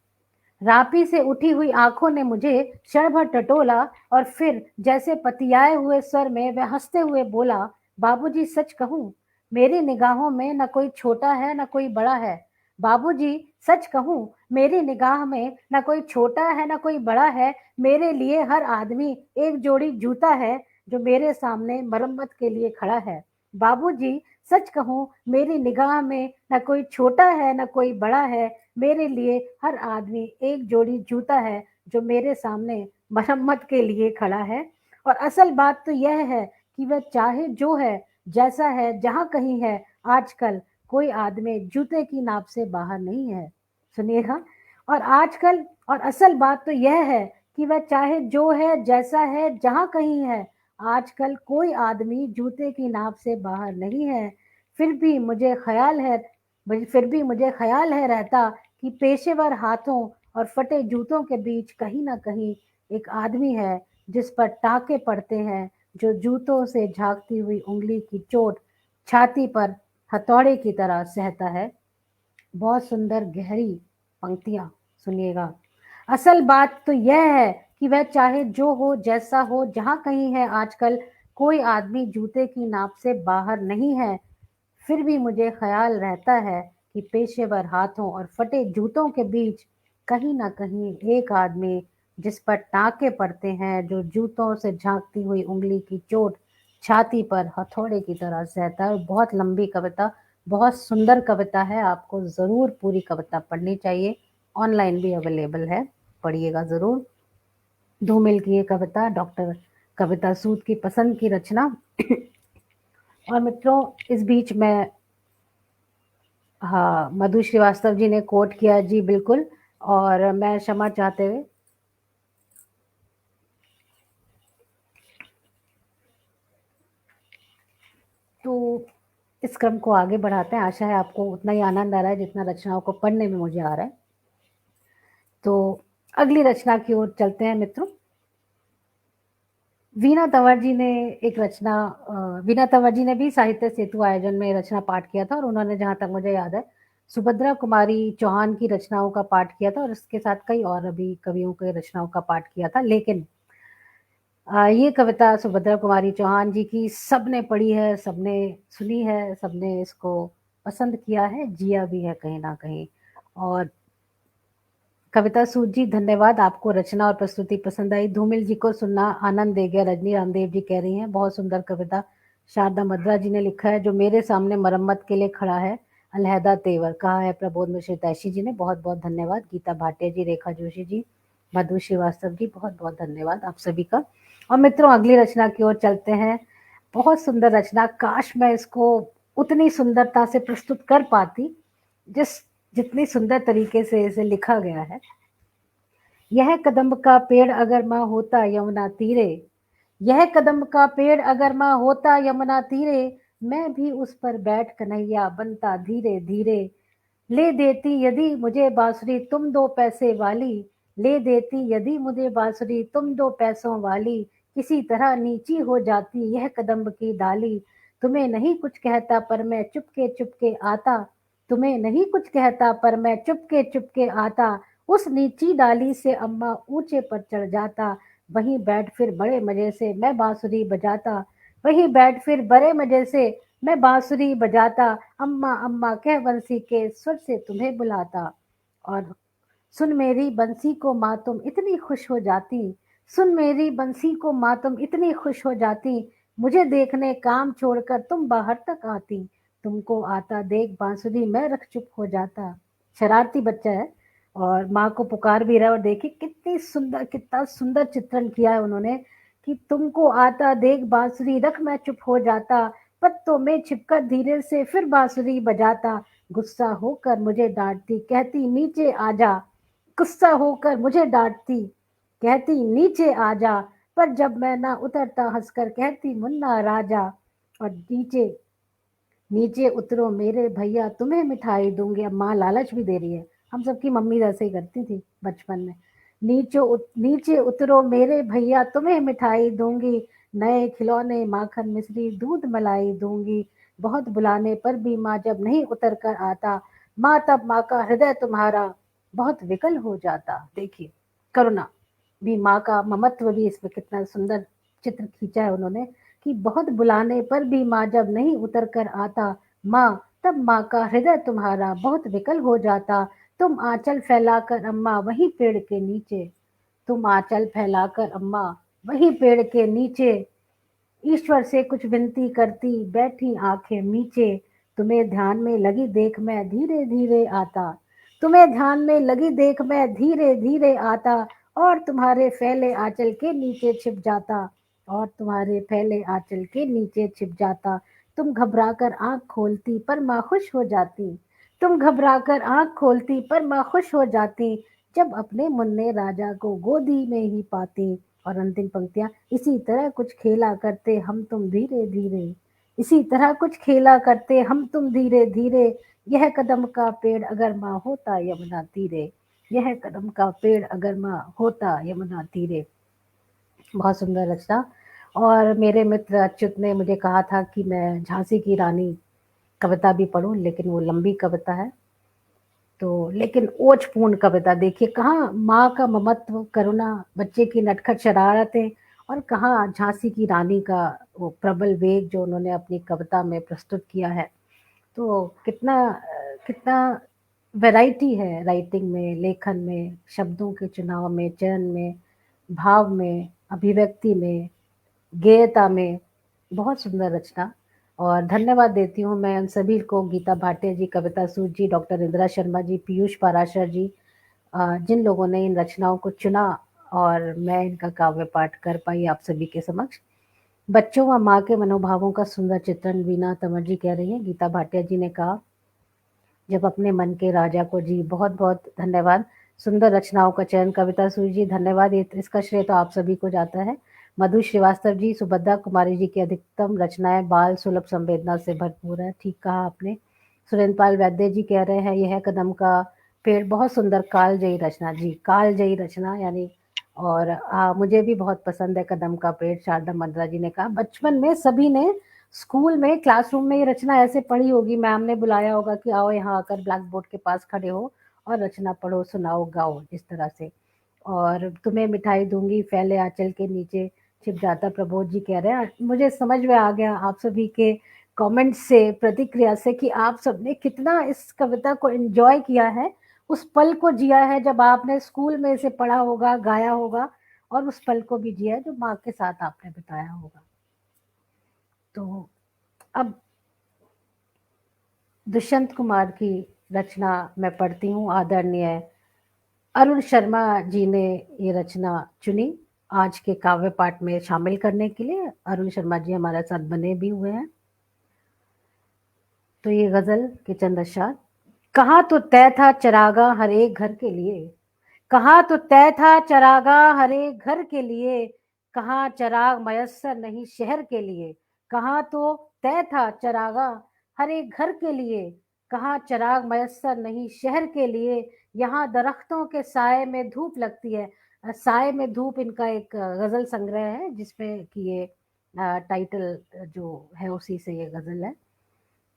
Speaker 1: रापी से उठी हुई आँखों ने मुझे क्षण भर टटोला, और फिर जैसे पतियाए हुए स्वर में वह हँसते हुए बोला, बाबूजी सच कहूँ, मेरी निगाहों में न कोई छोटा है न कोई बड़ा है। बाबूजी सच कहूँ, मेरी निगाह में न कोई छोटा है न कोई बड़ा है। मेरे लिए हर आदमी एक जोड़ी जूता है, जो मेरे सामने मरम्मत के लिए खड़ा है। बाबूजी सच कहूँ, मेरी निगाह में न कोई छोटा है न कोई बड़ा है। मेरे लिए हर आदमी एक जोड़ी जूता है, जो मेरे सामने मरम्मत के लिए खड़ा है। और असल बात तो यह है कि वह चाहे जो है, जैसा है, जहाँ कहीं है, आजकल कोई आदमी जूते की नाप से बाहर नहीं है। सुनिएगा। और आजकल, और असल बात तो यह है कि वह चाहे जो है, जैसा है, जहाँ कहीं है, आजकल कोई आदमी जूते की नाप से बाहर नहीं है। फिर भी मुझे ख्याल है फिर भी मुझे ख्याल है रहता कि पेशेवर हाथों और फटे जूतों के बीच कहीं ना कहीं एक आदमी है, जिस पर टाके पड़ते हैं, जो जूतों से झांकती हुई उंगली की चोट छाती पर हथौड़े की तरह सहता है। बहुत सुंदर गहरी पंक्तियां, सुनिएगा। असल बात तो यह है कि वह चाहे जो हो, जैसा हो, जहां कहीं है, आजकल कोई आदमी जूते की नाप से बाहर नहीं है। फिर भी मुझे ख्याल रहता है कि पेशेवर हाथों और फटे जूतों के बीच कहीं ना कहीं एक आदमी, जिस पर टाके पड़ते हैं, जो जूतों से झांकती हुई उंगली की चोट छाती पर हथौड़े की तरह सहता है। बहुत लंबी कविता, बहुत सुंदर कविता है। आपको ज़रूर पूरी कविता पढ़नी चाहिए। ऑनलाइन भी अवेलेबल है, पढ़िएगा ज़रूर। धूमिल की ये कविता डॉक्टर कविता सूद की पसंद की रचना। और मित्रों, इस बीच मैं, हाँ, मधु श्रीवास्तव जी ने कोट किया जी, बिल्कुल। और मैं क्षमा चाहते हुए, तो इस क्रम को आगे बढ़ाते हैं। आशा है आपको उतना ही आनंद आ रहा है जितना रचनाओं को पढ़ने में मुझे आ रहा है। तो अगली रचना की ओर चलते हैं मित्रों। वीना तंवर जी ने एक रचना, वीना तंवर जी ने भी साहित्य सेतु आयोजन में रचना पाठ किया था, और उन्होंने, जहाँ तक मुझे याद है, सुभद्रा कुमारी चौहान की रचनाओं का पाठ किया था, और इसके साथ कई और अभी कवियों के रचनाओं का पाठ किया था। लेकिन ये कविता सुभद्रा कुमारी चौहान जी की सबने पढ़ी है, सबने सुनी है, सबने इसको पसंद किया है, जिया भी है कहीं ना कहीं। और कविता सूद जी धन्यवाद, आपको रचना और प्रस्तुति पसंद आई। धूमिल जी को सुनना आनंद दे गया, रजनी रामदेव जी कह रही हैं बहुत सुंदर कविता। शारदा मद्रा जी ने लिखा है जो मेरे सामने मरम्मत के लिए खड़ा है अलहदा तेवर, कहा है प्रबोध मिश्र तैशी जी ने, बहुत बहुत धन्यवाद। गीता भाटिया जी, रेखा जोशी जी, मधु श्रीवास्तव जी, बहुत बहुत धन्यवाद आप सभी का। और मित्रों अगली रचना की ओर चलते हैं। बहुत सुंदर रचना, काश मैं इसको उतनी सुंदरता से प्रस्तुत कर पाती जिस जितनी सुंदर तरीके से इसे लिखा गया है। यह कदम्ब का पेड़ अगर माँ होता यमुना तीरे, यह कदम्ब का पेड़ अगर माँ होता यमुना तीरे, मैं भी उस पर बैठ कन्हैया बनता धीरे धीरे। ले देती यदि मुझे बांसुरी तुम 2 पैसे वाली, ले देती यदि मुझे बांसुरी तुम 2 पैसों वाली, किसी तरह नीची हो जाती यह कदम्ब की डाली। तुम्हें नहीं कुछ कहता पर मैं चुपके चुपके आता, तुम्हें नहीं कुछ कहता पर मैं चुपके चुपके आता, उस नीची डाली से अम्मा ऊंचे पर चढ़ जाता, वहीं बैठ फिर बड़े मजे से मैं बांसुरी बजाता, वहीं बैठ फिर बड़े मजे से मैं बांसुरी बजाता, अम्मा अम्मा कह बंसी के सुर से तुम्हें बुलाता। और सुन मेरी बंसी को माँ तुम इतनी खुश हो जाती, सुन मेरी बंसी को माँ तुम इतनी खुश हो जाती, मुझे देखने काम छोड़कर तुम बाहर तक आती, तुमको आता देख बांसुरी मैं रख चुप हो जाता। शरारती बच्चा है और माँ को पुकार भी रहा है। और देखिए कितनी सुंदर, कितना सुंदर चित्रण किया है उन्होंने कि तुमको आता देख बांसुरी रख मैं चुप हो जाता, पत्तों में छिपकर धीरे से फिर बांसुरी बजाता, गुस्सा होकर मुझे डांटती कहती नीचे आजा, गुस्सा होकर मुझे डांटती कहती नीचे आजा, पर जब मैं ना उतरता हंसकर कहती मुन्ना राजा। और नीचे नीचे उतरो मेरे भैया तुम्हें मिठाई दूंगी, अब माँ लालच भी दे रही है, हम सबकी मम्मी जैसे ही करती थी बचपन में। नीचे उतरो मेरे भैया तुम्हें मिठाई दूंगी, नए खिलौने माखन मिश्री दूध मलाई दूंगी, बहुत बुलाने पर भी माँ जब नहीं उतर कर आता, माँ तब माँ का हृदय तुम्हारा बहुत विकल हो जाता। देखिए करुणा भी, माँ का ममत्व भी इसमें कितना सुंदर चित्र खींचा है उन्होंने कि बहुत बुलाने पर भी माँ जब नहीं उतर कर आता, माँ तब माँ का हृदय तुम्हारा बहुत विकल हो जाता, तुम आंचल फैलाकर अम्मा वही पेड़ के नीचे, तुम आंचल फैलाकर अम्मा वही पेड़ के नीचे, ईश्वर से कुछ विनती करती बैठी आंखें नीचे, तुम्हें ध्यान में लगी देख मैं धीरे धीरे आता, तुम्हें ध्यान में लगी देख मैं धीरे धीरे आता, और तुम्हारे फैले आंचल के नीचे छिप जाता, और तुम्हारे फैले आंचल के नीचे छिप जाता। तुम घबराकर आंख खोलती पर माँ खुश हो जाती, तुम घबराकर आंख खोलती पर माँ खुश हो जाती, जब अपने मुन्ने राजा को गोदी में ही पाती। और अंतिम पंक्तियां, इसी तरह कुछ खेला करते हम तुम धीरे धीरे, इसी तरह कुछ खेला करते हम तुम धीरे धीरे, यह कदम का पेड़ अगर माँ होता यमुना तीरे, यह कदम का पेड़ अगर माँ होता यमुना तीरे। बहुत सुंदर रचना। और मेरे मित्र अच्युत ने मुझे कहा था कि मैं झांसी की रानी कविता भी पढ़ूं, लेकिन वो लंबी कविता है तो, लेकिन ओजपूर्ण कविता। देखिए कहाँ माँ का ममत्व, करुणा, बच्चे की नटखट शरारतें, और कहाँ झांसी की रानी का वो प्रबल वेग जो उन्होंने अपनी कविता में प्रस्तुत किया है। तो कितना कितना वैरायटी है राइटिंग में, लेखन में, शब्दों के चुनाव में, चयन में, भाव में, अभिव्यक्ति में, गेयता में। बहुत सुंदर रचना। और धन्यवाद देती हूँ मैं उन सभी को, गीता भाटिया जी, कविता सूद जी, डॉक्टर इंदिरा शर्मा जी, पीयूष पाराशर जी, जिन लोगों ने इन रचनाओं को चुना और मैं इनका काव्य पाठ कर पाई आप सभी के समक्ष। बच्चों व माँ के मनोभावों का सुंदर चित्रण वीना तंवर जी कह रही हैं। गीता भाटिया जी ने कहा जब अपने मन के राजा को, जी बहुत बहुत धन्यवाद। सुंदर रचनाओं का चयन, कविता सूद जी धन्यवाद, इसका श्रेय तो आप सभी को जाता है। मधु श्रीवास्तव जी, सुभद्रा कुमारी जी की अधिकतम रचनाएं बाल सुलभ संवेदना से भरपूर है, ठीक कहा आपने। सुरेंद्र पाल वैद्य जी कह रहे हैं यह कदम का पेड़ बहुत सुंदर कालजयी रचना, जी कालजयी रचना यानी। और मुझे भी बहुत पसंद है कदम का पेड़। शारदा मंद्रा जी ने कहा बचपन में सभी ने स्कूल में क्लासरूम में ये रचना ऐसे पढ़ी होगी, मैम ने बुलाया होगा कि आओ यहाँ आकर ब्लैक बोर्ड के पास खड़े हो और रचना पढ़ो, सुनाओ, गाओ, इस तरह से। और तुम्हें मिठाई दूंगी फैले आंचल के नीचे छिप जाता, प्रबोध जी कह रहे हैं। मुझे समझ में आ गया आप सभी के कमेंट से, प्रतिक्रिया से, कि आप सबने कितना इस कविता को एंजॉय किया है उस पल को जिया है जब आपने स्कूल में इसे पढ़ा होगा, गाया होगा, और उस पल को भी जिया है जो माँ के साथ आपने बिताया होगा। तो अब दुष्यंत कुमार की रचना मैं पढ़ती हूँ। आदरणीय अरुण शर्मा जी ने ये रचना चुनी आज के काव्य पाठ में शामिल करने के लिए। अरुण शर्मा जी हमारे साथ बने भी हुए हैं। तो ये गजल के चंद अशआर। कहाँ तो तय था चरागा हर एक घर के लिए, कहाँ तो तय था चरागा हर एक घर के लिए, कहाँ चराग मयस्सर नहीं शहर के लिए। कहाँ तो तय था चरागा हर एक घर के लिए, कहाँ चराग मयस्सर नहीं शहर के लिए। यहाँ दरख्तों के साए में धूप लगती है। साए में धूप इनका एक गजल संग्रह है जिसमें कि ये टाइटल जो है उसी से ये गजल है।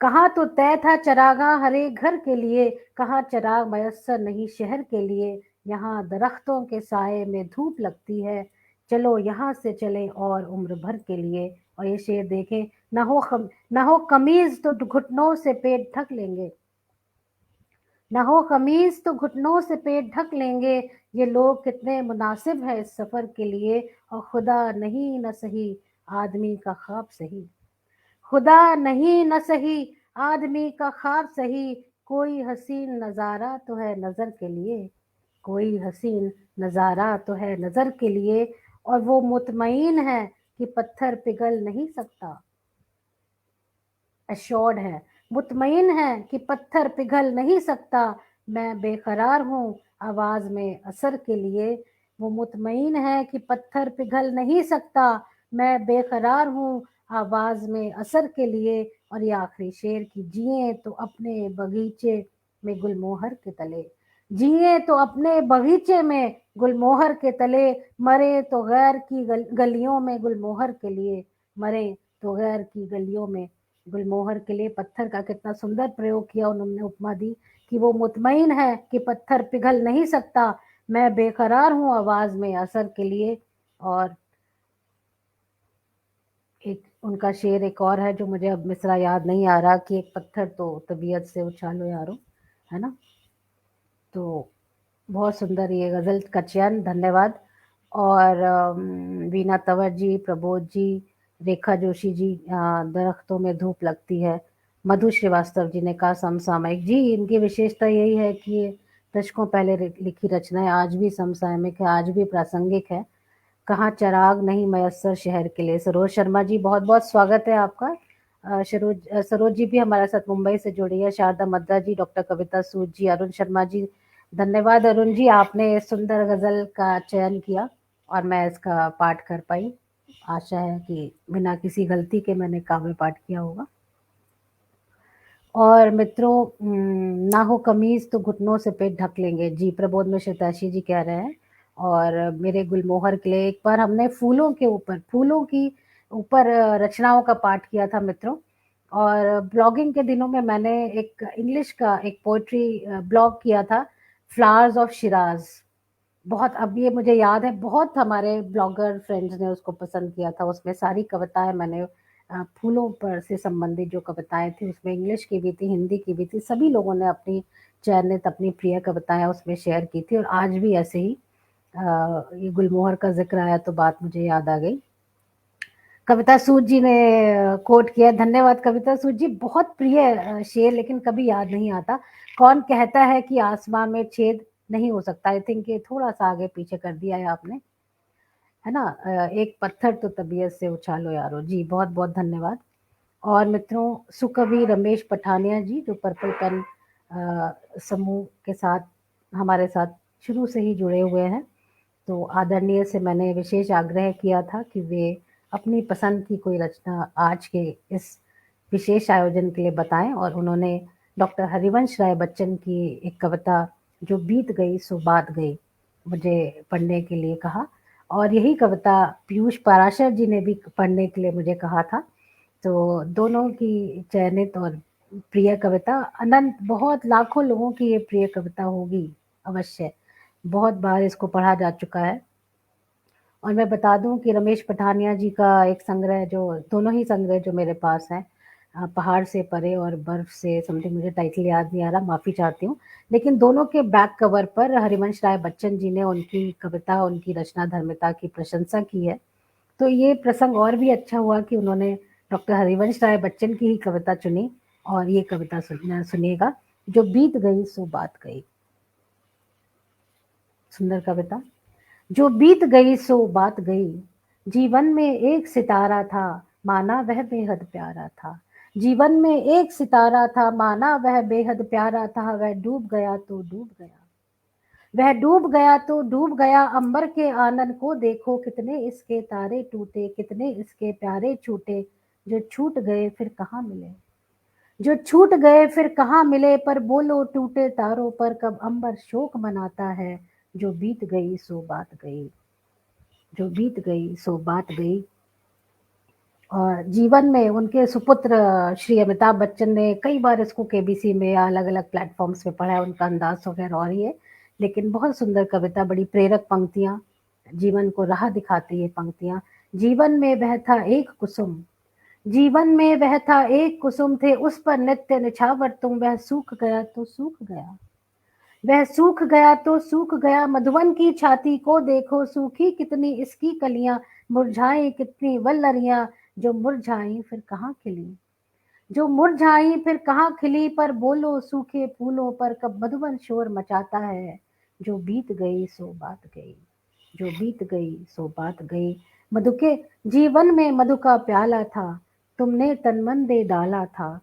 Speaker 1: कहाँ तो तय था चरागा हर एक घर के लिए, कहाँ चराग मयस्सर नहीं शहर के लिए। यहाँ दरख्तों के साए में धूप लगती है, चलो यहाँ से चले और उम्र भर के लिए। और ये शेर देखें, ना हो कमीज तो घुटनों से पेट ढक लेंगे, ना हो कमीज तो घुटनों से पेट ढक लेंगे। ये लोग कितने मुनासिब है इस सफर के लिए, और खुदा नहीं न सही आदमी का ख्वाब सही। खुदा नहीं न सही आदमी का ख्वाब सही, कोई हसीन नजारा तो है नजर के लिए, कोई हसीन नजारा तो है नजर के लिए। और वो मुतमईन है कि पत्थर पिघल नहीं सकता, एश्योर्ड है, मुतमईन है कि पत्थर पिघल नहीं सकता। मैं बेकरार हूँ आवाज में असर के लिए, वो मुतमईन है कि पत्थर पिघल नहीं सकता। मैं बेकरार हूँ आवाज में असर के लिए। और ये आखिरी शेर की, जिए तो अपने बगीचे में गुलमोहर के तले, जिए तो अपने बगीचे में गुलमोहर के तले, मरे तो गैर की गलियों में गुलमोहर के लिए, मरे तो गैर की गलियों में गुलमोहर के लिए। पत्थर का कितना सुंदर प्रयोग किया उन्होंने, उपमा दी कि वो मुतमईन है कि पत्थर पिघल नहीं सकता, मैं बेकरार हूँ आवाज में असर के लिए। और एक उनका शेर एक और है जो मुझे अब मिसरा याद नहीं आ रहा, कि एक पत्थर तो तबीयत से उछालो यारो, है ना। तो बहुत सुंदर ये गजल का चयन, धन्यवाद। और वीना तंवर जी, प्रबोध जी, रेखा जोशी जी, दरख्तों में धूप लगती है। मधु श्रीवास्तव जी ने कहा समसामयिक। जी, इनकी विशेषता यही है कि ये दशकों पहले लिखी रचनाएं आज भी समसामयिक है, आज भी प्रासंगिक है। कहाँ चराग नहीं मयस्सर शहर के लिए। सरोज शर्मा जी, बहुत बहुत स्वागत है आपका। सरोज जी भी हमारे साथ मुंबई से जुड़ी है। शारदा मद्रा जी, डॉक्टर कविता सूद जी, अरुण शर्मा जी, धन्यवाद अरुण जी, आपने सुंदर गजल का चयन किया और मैं इसका पाठ कर पाई। आशा है कि बिना किसी गलती के मैंने काव्य पाठ किया होगा। और मित्रों, ना हो कमीज तो घुटनों से पेट ढक लेंगे, जी प्रबोध में शताशी जी कह रहे हैं। और मेरे गुलमोहर के लिए एक बार हमने फूलों की ऊपर रचनाओं का पाठ किया था मित्रों। और ब्लॉगिंग के दिनों में मैंने एक इंग्लिश का एक पोएट्री ब्लॉग किया था, फ्लावर्स ऑफ शिराज। बहुत, अब ये मुझे याद है, बहुत हमारे ब्लॉगर फ्रेंड्स ने उसको पसंद किया था। उसमें सारी कविताएं मैंने फूलों पर से संबंधित जो कविताएं थी उसमें इंग्लिश की भी थी, हिंदी की भी थी। सभी लोगों ने अपनी चयनित अपनी प्रिय कविताएं उसमें शेयर की थी। और आज भी ऐसे ही ये गुलमोहर का जिक्र आया तो बात मुझे याद आ गई। कविता सूद जी ने कोट किया, धन्यवाद कविता सूद जी। बहुत प्रिय शेर, लेकिन कभी याद नहीं आता। कौन कहता है कि आसमां में छेद नहीं हो सकता। आई थिंक ये थोड़ा सा आगे पीछे कर दिया है आपने, है ना। एक पत्थर तो तबीयत से उछालो यारो। जी, बहुत बहुत धन्यवाद। और मित्रों, सुकवि रमेश पठानिया जी जो पर्पल पेन समूह के साथ हमारे साथ शुरू से ही जुड़े हुए हैं, तो आदरणीय से मैंने विशेष आग्रह किया था कि वे अपनी पसंद की कोई रचना आज के इस विशेष आयोजन के लिए बताएं। और उन्होंने डॉक्टर हरिवंश राय बच्चन की एक कविता, जो बीत गई सो बात गई, मुझे पढ़ने के लिए कहा। और यही कविता पीयूष पाराशर जी ने भी पढ़ने के लिए मुझे कहा था। तो दोनों की चयनित और प्रिय कविता, अनंत, बहुत लाखों लोगों की ये प्रिय कविता होगी अवश्य। बहुत बार इसको पढ़ा जा चुका है। और मैं बता दूं कि रमेश पठानिया जी का एक संग्रह, जो दोनों ही संग्रह जो मेरे पास हैं, पहाड़ से परे और बर्फ से समथिंग, मुझे टाइटल याद नहीं आ रहा, माफ़ी चाहती हूँ। लेकिन दोनों के बैक कवर पर हरिवंश राय बच्चन जी ने उनकी कविता, उनकी रचना धर्मिता की प्रशंसा की है। तो ये प्रसंग और भी अच्छा हुआ कि उन्होंने डॉक्टर हरिवंश राय बच्चन की ही कविता चुनी, और ये कविता सुनिएगा, जो बीत गई सो बात गई। सुंदर कविता। जो बीत गई सो बात गई, जीवन में एक सितारा था, माना वह बेहद प्यारा था। जीवन में एक सितारा था, माना वह बेहद प्यारा था, वह डूब गया तो डूब गया। वह डूब गया तो डूब गया, अंबर के आनंद को देखो, कितने इसके तारे टूटे, कितने इसके प्यारे छूटे, जो छूट गए फिर कहाँ मिले। जो छूट गए फिर कहाँ मिले, पर बोलो टूटे तारों पर कब अंबर शोक मनाता है। जो बीत गई सो बात गई, जो बीत गई सो बात गई। और जीवन में उनके सुपुत्र श्री अमिताभ बच्चन ने कई बार इसको केबीसी में या अलग अलग प्लेटफॉर्म्स पे पढ़ा है, उनका अंदाज वगैरह और ही है, लेकिन बहुत सुंदर कविता, बड़ी प्रेरक पंक्तियां, जीवन को राह दिखाती है पंक्तियां। जीवन में वह था एक कुसुम, जीवन में वह था एक कुसुम, थे उस पर नित्य निछावर तुम, वह सूख गया तो सूख गया। वह सूख गया तो सूख गया, मधुवन की छाती को देखो, सूखी कितनी इसकी कलियां, मुरझाई कितनी वल्लरियां, जो मुरझाई फिर कहाँ खिली। जो मुरझाई फिर कहाँ खिली, पर बोलो सूखे फूलों पर कब मधुवन शोर मचाता है। जो बीत गई सो बात गई, जो बीत गई सो बात गई। मधु के जीवन में मधु का प्याला था, तुमने तन मन दे डाला था।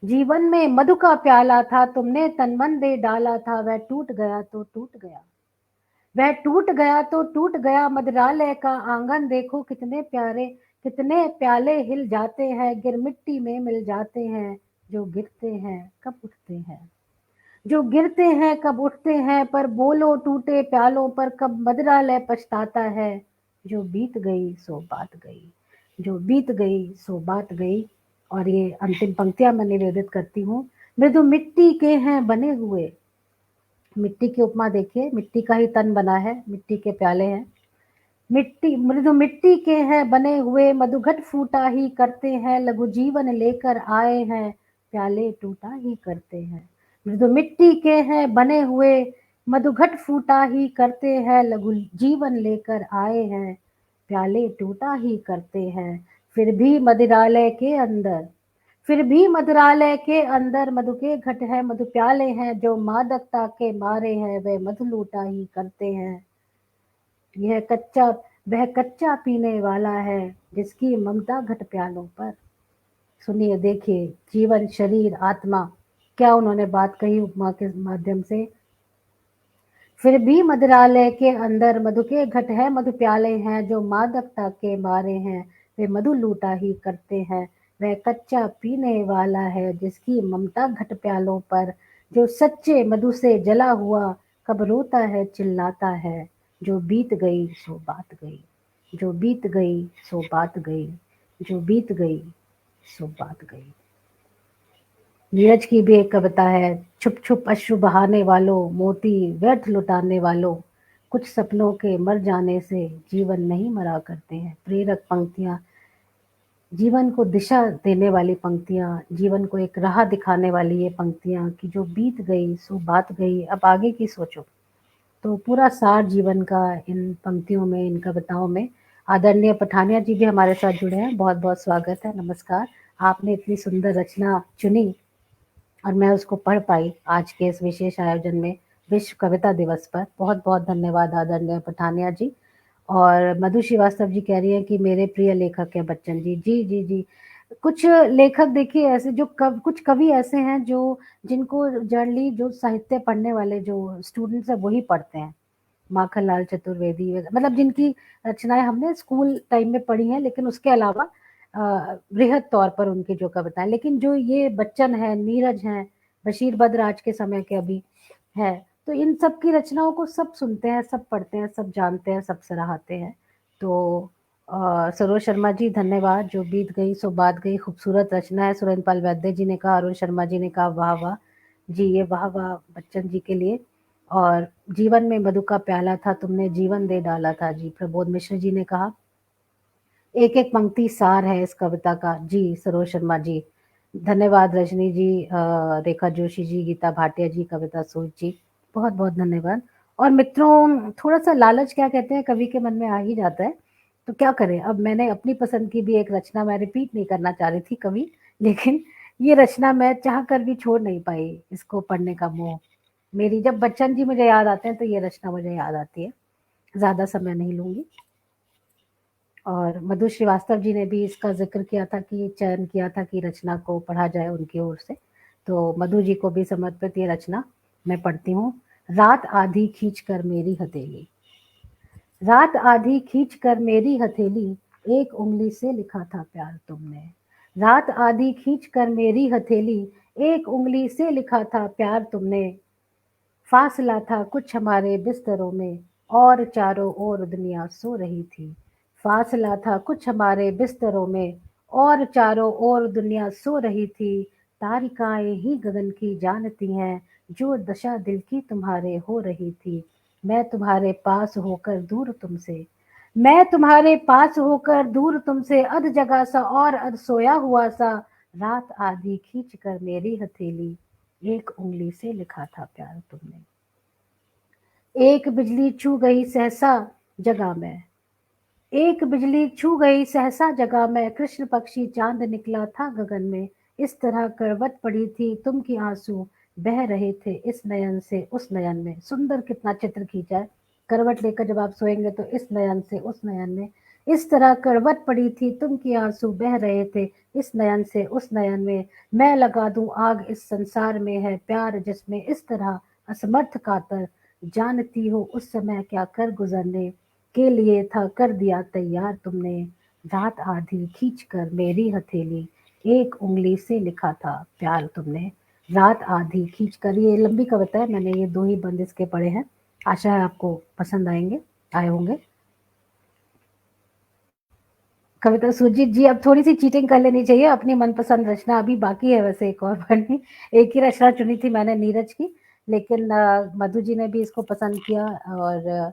Speaker 1: जीवन में मधु का प्याला था, तुमने तन मन दे डाला था, वह टूट गया तो टूट गया। वह टूट गया तो टूट गया, मदरालय का आंगन देखो, कितने प्यारे, कितने प्याले हिल जाते हैं, गिर मिट्टी में मिल जाते हैं। जो गिरते हैं कब उठते हैं, जो गिरते हैं कब उठते हैं, पर बोलो टूटे प्यालों पर कब मदरालय पछताता है। जो बीत गई सो बात गई, जो बीत गई सो बात गई। और ये अंतिम पंक्तियां मैं निवेदित करती हूँ। मृदु मिट्टी के हैं बने हुए, मिट्टी की उपमा देखिए, मिट्टी का ही तन बना है, मिट्टी के प्याले हैं। मिट्टी मृदु मिट्टी के हैं बने हुए, मधुघट फूटा ही करते हैं, लघु जीवन लेकर आए हैं, प्याले टूटा ही करते हैं। मृदु मिट्टी के हैं बने हुए, मधुघट फूटा ही करते हैं, लघु जीवन लेकर आए हैं, प्याले टूटा ही करते हैं। फिर भी मदिरालय के अंदर, फिर भी मधुरालय के अंदर मधु के घट है, मधु प्याले हैं, जो मादकता के मारे हैं, वे मधु लूटा ही करते हैं। यह कच्चा, वह कच्चा पीने वाला है, जिसकी ममता घट प्यालों पर। सुनिए, देखिए, जीवन, शरीर, आत्मा, क्या उन्होंने बात कही उपमा के माध्यम से। फिर भी मदिरालय के अंदर मधु के घट है, मधु प्याले हैं, जो मादकता के मारे हैं, वे मधु लूटा ही करते हैं। वह कच्चा पीने वाला है, जिसकी ममता घट प्यालों पर, जो सच्चे मधु से जला हुआ कब रोता है चिल्लाता है। जो बीत गई सो बात गई, जो बीत गई सो बात गई, जो बीत गई सो बात गई। नीरज की भी एक कविता है, छुप छुप अश्रु बहाने वालों, मोती व्यर्थ लुटाने वालों, कुछ सपनों के मर जाने से जीवन नहीं मरा करते हैं। प्रेरक पंक्तियां, जीवन को दिशा देने वाली पंक्तियां, जीवन को एक राह दिखाने वाली ये पंक्तियां कि जो बीत गई सो बात गई, अब आगे की सोचो। तो पूरा सार जीवन का इन पंक्तियों में, इन कविताओं में। आदरणीय पठानिया जी भी हमारे साथ जुड़े हैं, बहुत बहुत स्वागत है, नमस्कार। आपने इतनी सुंदर रचना चुनी और मैं उसको पढ़ पाई आज के इस विशेष आयोजन में, विश्व कविता दिवस पर। बहुत बहुत धन्यवाद आदरणीय पठानिया जी। और मधु श्रीवास्तव जी कह रही है कि मेरे प्रिय लेखक है बच्चन जी। जी जी जी। कुछ लेखक देखिए ऐसे, जो कुछ कवि ऐसे हैं जो, जिनको जनरली जो साहित्य पढ़ने वाले जो स्टूडेंट्स है वही पढ़ते हैं। माखनलाल चतुर्वेदी मतलब जिनकी रचनाएं हमने स्कूल टाइम में पढ़ी हैं, लेकिन उसके अलावा बृहद तौर पर उनकी जो कविताएं, लेकिन जो ये बच्चन है, नीरज हैं, बशीर बद्र आज के समय के अभी है, तो इन सब की रचनाओं को सब सुनते हैं, सब पढ़ते हैं, सब जानते हैं, सब सराहते हैं। तो सरोज शर्मा जी धन्यवाद। जो बीत गई सो बात गई, खूबसूरत रचना है। सुरेंद्र पाल वैद्य जी ने कहा, अरुण शर्मा जी ने कहा वाह वाह जी, ये वाह वाह बच्चन जी के लिए। और जीवन में मधु का प्याला था, तुमने जीवन दे डाला था जी, प्रबोध मिश्र जी ने कहा। एक एक पंक्ति सार है इस कविता का जी, सरोज शर्मा जी। धन्यवाद रजनी जी, रेखा जोशी जी, गीता भाटिया जी, कविता सूद जी, बहुत-बहुत धन्यवाद। और मित्रों, थोड़ा-सा लालच क्या कहते हैं कवि के मन में आ ही जाता है, तो क्या करें? अब मैंने अपनी पसंद की भी एक रचना मैं रिपीट नहीं करना चाह रही थी कवि, लेकिन ये रचना मैं चाह कर भी छोड़ नहीं पाई इसको पढ़ने का मोह। मेरी जब बच्चन जी मुझे याद आते हैं तो ये रचना मुझे याद आती है। ज़्यादा समय नहीं लूँगी। और मधु श्रीवास्तव जी ने भी इसका ज़िक्र किया था कि चयन किया था कि रचना को पढ़ा जाए उनकी ओर से। तो मधु जी को भी समर्पित ये रचना मैं पढ़ती हूँ। रात आधी खींच कर मेरी हथेली। रात आधी खींच कर मेरी हथेली, एक उंगली से लिखा था प्यार तुमने। रात आधी खींच कर मेरी हथेली, एक उंगली से लिखा था प्यार तुमने। फासला था कुछ हमारे बिस्तरों में, और चारों ओर दुनिया सो रही थी। फासला था कुछ हमारे बिस्तरों में, और चारों ओर दुनिया सो रही थी। तारिकाएं ही गगन की जानती हैं, जो दशा दिल की तुम्हारे हो रही थी। मैं तुम्हारे पास होकर दूर तुमसे, मैं तुम्हारे पास होकर दूर तुमसे, अध जगा सा और अध सोया हुआ सा। रात आधी खींच कर मेरी हथेली, एक उंगली से लिखा था प्यार तुमने। एक बिजली छू गई सहसा जगह में, एक बिजली छू गई सहसा जगह में, कृष्ण पक्षी चांद निकला था गगन में। इस तरह करवट पड़ी थी तुम की आंसू, बह रहे थे इस नयन से उस नयन में। सुंदर कितना चित्र खींचा है। करवट लेकर जब आप सोएंगे तो इस नयन से उस नयन में, इस तरह करवट पड़ी थी तुम की आंसू, बह रहे थे इस नयन से उस नयन में। मैं लगा दूं आग इस संसार में, है प्यार जिसमें इस तरह असमर्थ कातर। जानती हो उस समय क्या कर गुजरने के लिए था कर दिया तैयार तुमने। रात आधी खींच कर मेरी हथेली, एक उंगली से लिखा था प्यार तुमने। रात आधी खींच कर, ये लंबी कविता है, मैंने ये 2 ही बंद इसके पढ़े हैं। आशा है आपको पसंद आए होंगे। कविता सुजीत जी, अब थोड़ी सी चीटिंग कर लेनी चाहिए, अपनी मनपसंद रचना अभी बाकी है वैसे एक और पढ़नी। एक ही रचना चुनी थी मैंने नीरज की, लेकिन मधु जी ने भी इसको पसंद किया, और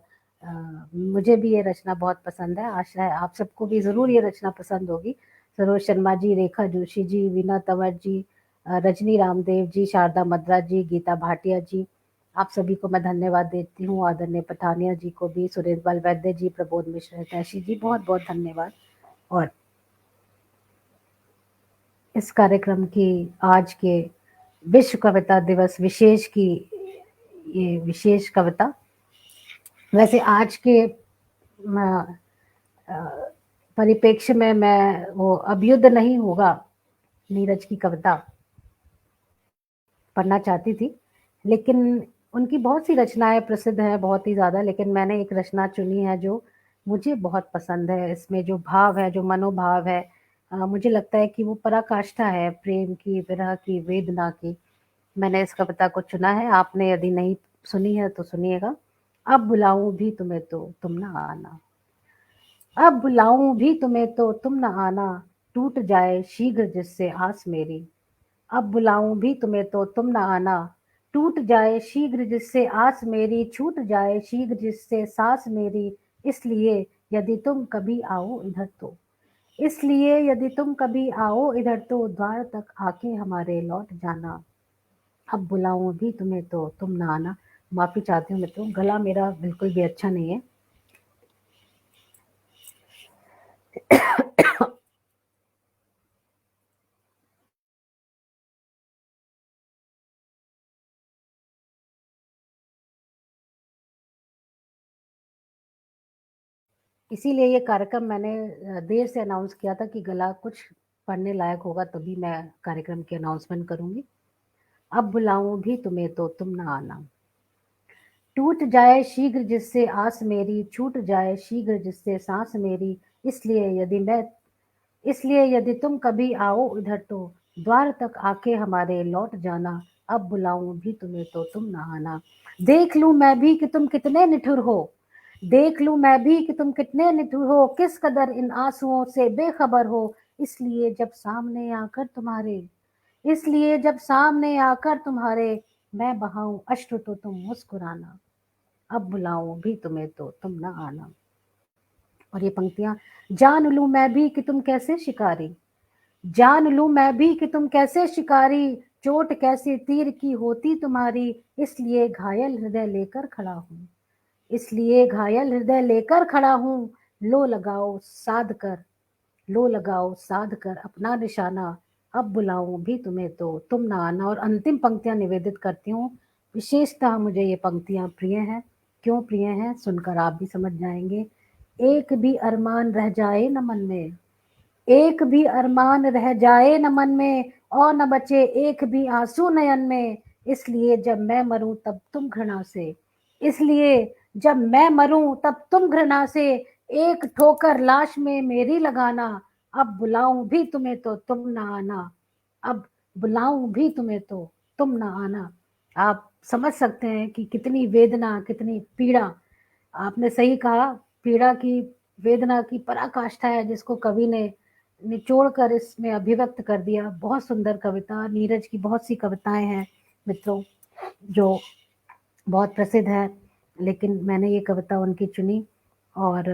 Speaker 1: मुझे भी ये रचना बहुत पसंद है। आशा है आप सबको भी ज़रूर ये रचना पसंद होगी। सरोज शर्मा जी, रेखा जोशी जी, वीना तंवर जी, रजनी रामदेव जी, शारदा मद्रा जी, गीता भाटिया जी, आप सभी को मैं धन्यवाद देती हूँ। आदरणीय पठानिया जी को भी, सुरेश बल वैद्य जी, प्रबोध मिश्र हितैषी जी, बहुत-बहुत धन्यवाद। और इस कार्यक्रम की, आज के विश्व कविता दिवस विशेष की ये विशेष कविता, वैसे आज के परिप्रेक्ष्य में मैं वो अब युद्ध नहीं होगा नीरज की कविता पढ़ना चाहती थी, लेकिन उनकी बहुत सी रचनाएं प्रसिद्ध हैं बहुत ही ज़्यादा, लेकिन मैंने एक रचना चुनी है जो मुझे बहुत पसंद है। इसमें जो भाव है, जो मनोभाव है, मुझे लगता है कि वो पराकाष्ठा है प्रेम की, विरह की, वेदना की। मैंने इस कविता को चुना है, आपने यदि नहीं सुनी है तो सुनिएगा। अब बुलाऊं भी तुम्हें तो तुम ना आना, अब बुलाऊं भी तुम्हें तो तुम न आना, टूट जाए शीघ्र जिससे आस मेरी। अब बुलाऊं भी तुम्हें तो तुम न आना, टूट जाए शीघ्र जिससे आस मेरी, छूट जाए शीघ्र जिससे सांस मेरी। इसलिए यदि तुम कभी आओ इधर तो, इसलिए यदि तुम कभी आओ इधर तो, द्वार तक आके हमारे लौट जाना। अब बुलाऊं भी तुम्हें तो तुम न आना। माफी चाहती हूँ मित्रों, गला मेरा बिल्कुल भी अच्छा नहीं है। इसीलिए ये कार्यक्रम मैंने देर से अनाउंस किया था कि गला कुछ पढ़ने लायक होगा तभी मैं कार्यक्रम की अनाउंसमेंट करूंगी। अब बुलाऊं भी तुम्हें तो तुम न आना, टूट जाए शीघ्र जिससे आस मेरी, छूट जाए शीघ्र जिससे सांस मेरी। इसलिए यदि मैं इसलिए यदि तुम कभी आओ इधर तो, द्वार तक आके हमारे लौट जाना। अब बुलाऊं भी तुम्हें तो तुम न आना। देख लूं मैं भी कि तुम कितने निठुर हो, देख लूं मैं भी कि तुम कितने निठुर हो, किस कदर इन आंसुओं से बेखबर हो। इसलिए जब सामने आकर तुम्हारे इसलिए जब सामने आकर तुम्हारे, मैं बहाऊं अश्रु तो तुम मुस्कुराना। अब बुलाऊं भी तुम्हें तो तुम न आना। और ये पंक्तियां, जान लूं मैं भी कि तुम कैसे शिकारी, जान लूं मैं भी कि तुम कैसे शिकारी, चोट कैसे तीर की होती तुम्हारी, इसलिए घायल हृदय लेकर खड़ा हूं, इसलिए घायल हृदय लेकर खड़ा हूं। लो लगाओ साध कर, लो लगाओ साध कर अपना निशाना, अब बुलाऊं भी तुम्हें तो तुम ना आना। और अंतिम पंक्तियां निवेदित करती हूँ। विशेषतः मुझे ये पंक्तियां प्रिय हैं। क्यों प्रिय हैं, सुनकर आप भी समझ जाएंगे। एक भी अरमान रह जाए न मन में, एक भी अरमान रह जाए न मन में, और न बचे एक भी आंसू नयन में, इसलिए जब मैं मरूं तब तुम घृणा से, इसलिए जब मैं मरूं तब तुम घृणा से, एक ठोकर लाश में मेरी लगाना, अब बुलाऊं भी तुम्हें तो तुम ना आना, अब बुलाऊं भी तुम्हें तो तुम ना आना। आप समझ सकते हैं कि कितनी वेदना, कितनी पीड़ा। आपने सही कहा, पीड़ा की, वेदना की पराकाष्ठा है जिसको कवि ने निचोड़ कर इसमें अभिव्यक्त कर दिया। बहुत सुंदर कविता। नीरज की बहुत सी कविताएं हैं मित्रों जो बहुत प्रसिद्ध है, लेकिन मैंने ये कविता उनकी चुनी। और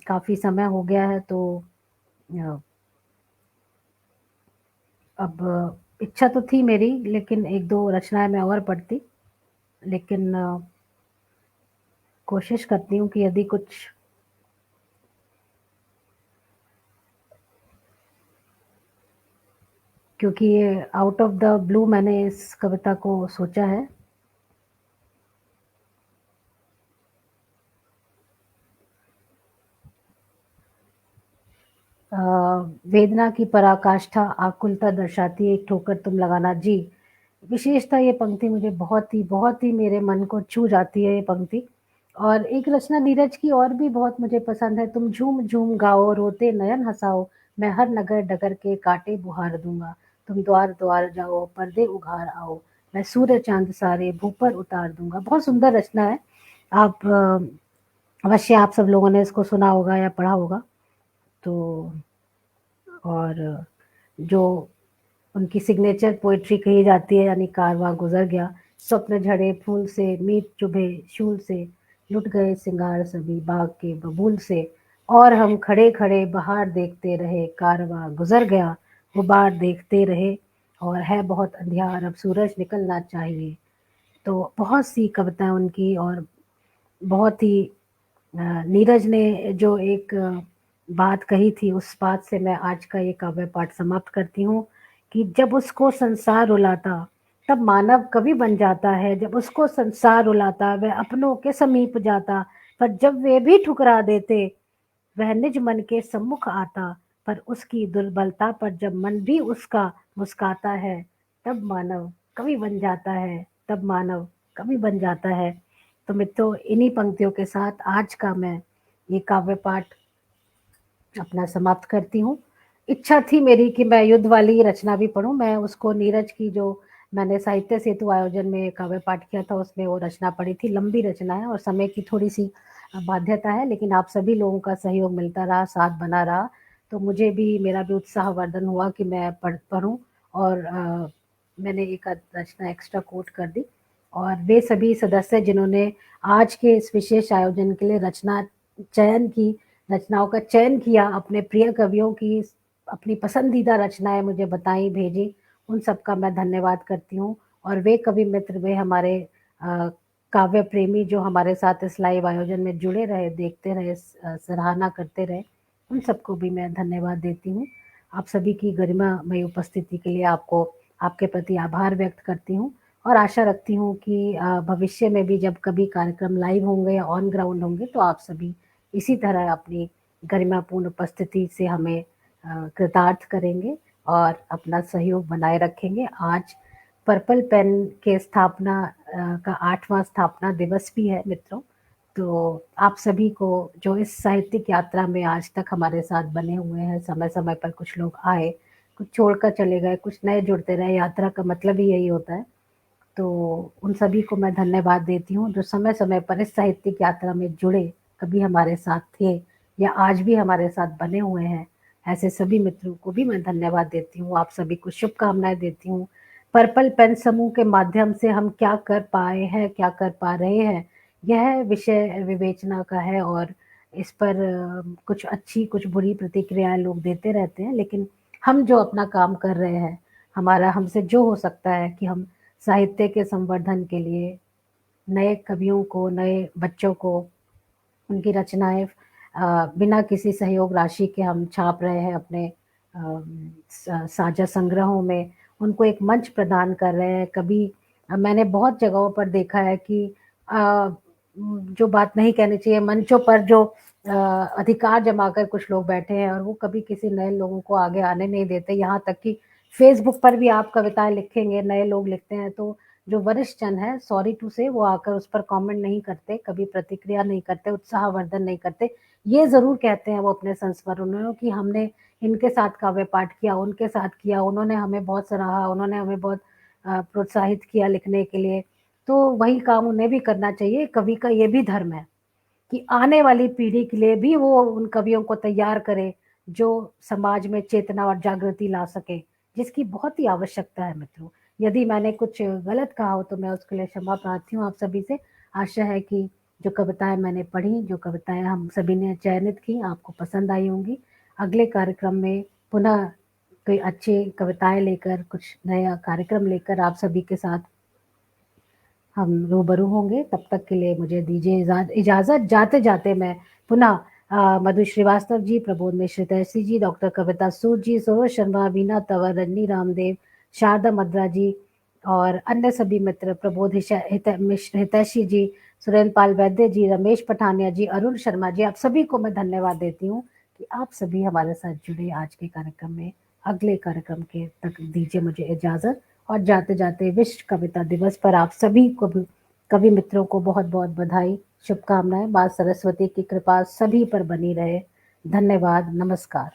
Speaker 1: काफी समय हो गया है, तो अ, अब इच्छा तो थी मेरी, लेकिन एक दो रचनाएं मैं और पढ़ती, लेकिन कोशिश करती हूँ कि यदि कुछ, क्योंकि ये आउट ऑफ द ब्लू मैंने इस कविता को सोचा है। अ, वेदना की पराकाष्ठा आकुलता दर्शाती एक ठोकर तुम लगाना। जी, विशेषतः ये पंक्ति मुझे बहुत ही मेरे मन को छू जाती है ये पंक्ति। और एक रचना नीरज की और भी बहुत मुझे पसंद है। तुम झूम झूम गाओ, रोते नयन हंसाओ, मैं हर नगर डगर के कांटे बुहार दूंगा। तुम द्वार द्वार जाओ, पर्दे उघार आओ, मैं सूर्य चांद सारे भू पर उतार दूंगा। बहुत सुंदर रचना है। आप अवश्य आप सब लोगों ने इसको सुना होगा या पढ़ा होगा। तो और जो उनकी सिग्नेचर पोएट्री कही जाती है, यानी कारवां गुजर गया, स्वप्न झड़े फूल से, मीत चुभे शूल से, लुट गए सिंगार सभी बाग के बबूल से, और हम खड़े खड़े बहार देखते रहे, कारवां गुजर गया वो बार देखते रहे, और है बहुत अंधियार अब सूरज निकलना चाहिए। तो बहुत सी कविताएं उनकी। और बहुत ही नीरज ने जो एक बात कही थी, उस बात से मैं आज का ये काव्य पाठ समाप्त करती हूँ कि जब उसको संसार रुलाता तब मानव कवि बन जाता है, जब उसको संसार रुलाता वह अपनों के समीप जाता, पर जब वे भी ठुकरा देते वह निज मन के सम्मुख आता, पर उसकी दुर्बलता पर जब मन भी उसका मुस्काता है, तब मानव कवि बन जाता है, तब मानव कवि बन जाता है। तो मित्रों, इन्हीं पंक्तियों के साथ आज का मैं ये काव्य पाठ अपना समाप्त करती हूँ। इच्छा थी मेरी कि मैं युद्ध वाली रचना भी पढूं। मैं उसको नीरज की जो मैंने साहित्य सेतु आयोजन में काव्य पाठ किया था उसमें वो रचना पढ़ी थी। लंबी रचना है और समय की थोड़ी सी बाध्यता है, लेकिन आप सभी लोगों का सहयोग मिलता रहा, साथ बना रहा, तो मुझे भी, मेरा भी उत्साहवर्धन हुआ कि मैं पढ़ूं। और मैंने एक आध रचना एक्स्ट्रा कोट कर दी। और वे सभी सदस्य जिन्होंने आज के इस विशेष आयोजन के लिए चयन की रचनाओं का चयन किया, अपने प्रिय कवियों की अपनी पसंदीदा रचनाएं मुझे बताई, भेजी, उन सबका मैं धन्यवाद करती हूँ। और वे कवि मित्र, वे हमारे काव्य प्रेमी जो हमारे साथ इस लाइव आयोजन में जुड़े रहे, देखते रहे, सराहना करते रहे, उन सबको भी मैं धन्यवाद देती हूँ। आप सभी की गरिमामय उपस्थिति के लिए आपको, आपके प्रति आभार व्यक्त करती हूँ। और आशा रखती हूँ कि भविष्य में भी जब कभी कार्यक्रम लाइव होंगे या ऑन ग्राउंड होंगे तो आप सभी इसी तरह अपनी गरिमापूर्ण उपस्थिति से हमें कृतार्थ करेंगे और अपना सहयोग बनाए रखेंगे। आज पर्पल पेन के स्थापना का 8वां स्थापना दिवस भी है मित्रों। तो आप सभी को जो इस साहित्यिक यात्रा में आज तक हमारे साथ बने हुए हैं, समय समय पर कुछ लोग आए, कुछ छोड़कर चले गए, कुछ नए जुड़ते रहे, यात्रा का मतलब ही यही होता है। तो उन सभी को मैं धन्यवाद देती हूँ जो समय समय पर इस साहित्यिक यात्रा में जुड़े, कभी हमारे साथ थे या आज भी हमारे साथ बने हुए हैं। ऐसे सभी मित्रों को भी मैं धन्यवाद देती हूँ। आप सभी को शुभकामनाएं देती हूँ। पर्पल पेन समूह के माध्यम से हम क्या कर पाए हैं, क्या कर पा रहे हैं, यह विषय विवेचना का है। और इस पर कुछ अच्छी कुछ बुरी प्रतिक्रियाएं लोग देते रहते हैं, लेकिन हम जो अपना काम कर रहे हैं, हमारा हमसे जो हो सकता है कि हम साहित्य के संवर्धन के लिए नए कवियों को, नए बच्चों को उनकी रचनाएँ बिना किसी सहयोग राशि के हम छाप रहे हैं अपने साझा संग्रहों में, उनको एक मंच प्रदान कर रहे हैं। कभी मैंने बहुत जगहों पर देखा है कि जो बात नहीं कहनी चाहिए, मंचों पर जो अधिकार जमाकर कुछ लोग बैठे हैं और वो कभी किसी नए लोगों को आगे आने नहीं देते। यहाँ तक कि फ़ेसबुक पर भी आप कविताएँ लिखेंगे, नए लोग लिखते हैं तो जो वरिष्ठ जन है सॉरी टू से वो आकर उस पर कमेंट नहीं करते, कभी प्रतिक्रिया नहीं करते, उत्साहवर्धन नहीं करते। ये ज़रूर कहते हैं वो अपने संस्मरणों में कि हमने इनके साथ काव्य पाठ किया, उनके साथ किया, उन्होंने हमें बहुत सराहा, उन्होंने हमें बहुत प्रोत्साहित किया लिखने के लिए। तो वही काम उन्हें भी करना चाहिए, कवि का ये भी धर्म है कि आने वाली पीढ़ी के लिए भी वो उन कवियों को तैयार करे, जो समाज में चेतना और जागृति ला सके, जिसकी बहुत ही आवश्यकता है मित्रों। यदि मैंने कुछ गलत कहा हो तो मैं उसके लिए क्षमा प्रार्थी हूँ आप सभी से। आशा है कि जो कविताएँ मैंने पढ़ी, जो कविताएँ हम सभी ने चयनित की, आपको पसंद आई होंगी। अगले कार्यक्रम में पुनः कोई अच्छी कविताएँ लेकर, कुछ नया कार्यक्रम लेकर आप सभी के साथ हम रूबरू होंगे। तब तक के लिए मुझे दीजिए इजाज़त। जाते-जाते मैं पुनः मधु श्रीवास्तव जी, प्रबोध मिश्र हितैषी जी, डॉक्टर कविता सूद जी, सरोज शर्मा, वीना तंवर, रजनी रामदेव, शारदा मद्रा जी और अन्य सभी मित्र प्रबोध मिश्र हितैषी जी, सुरेंद्र पाल वैद्य जी, रमेश पठानिया जी, अरुण शर्मा जी, आप सभी को मैं धन्यवाद देती हूँ कि आप सभी हमारे साथ जुड़े आज के कार्यक्रम में। अगले कार्यक्रम के तक दीजिए मुझे इजाज़त और जाते-जाते विश्व कविता दिवस पर आप सभी को भी कवि मित्रों को बहुत-बहुत बधाई, शुभकामनाएँ। माँ सरस्वती की कृपा सभी पर बनी रहे। धन्यवाद, नमस्कार।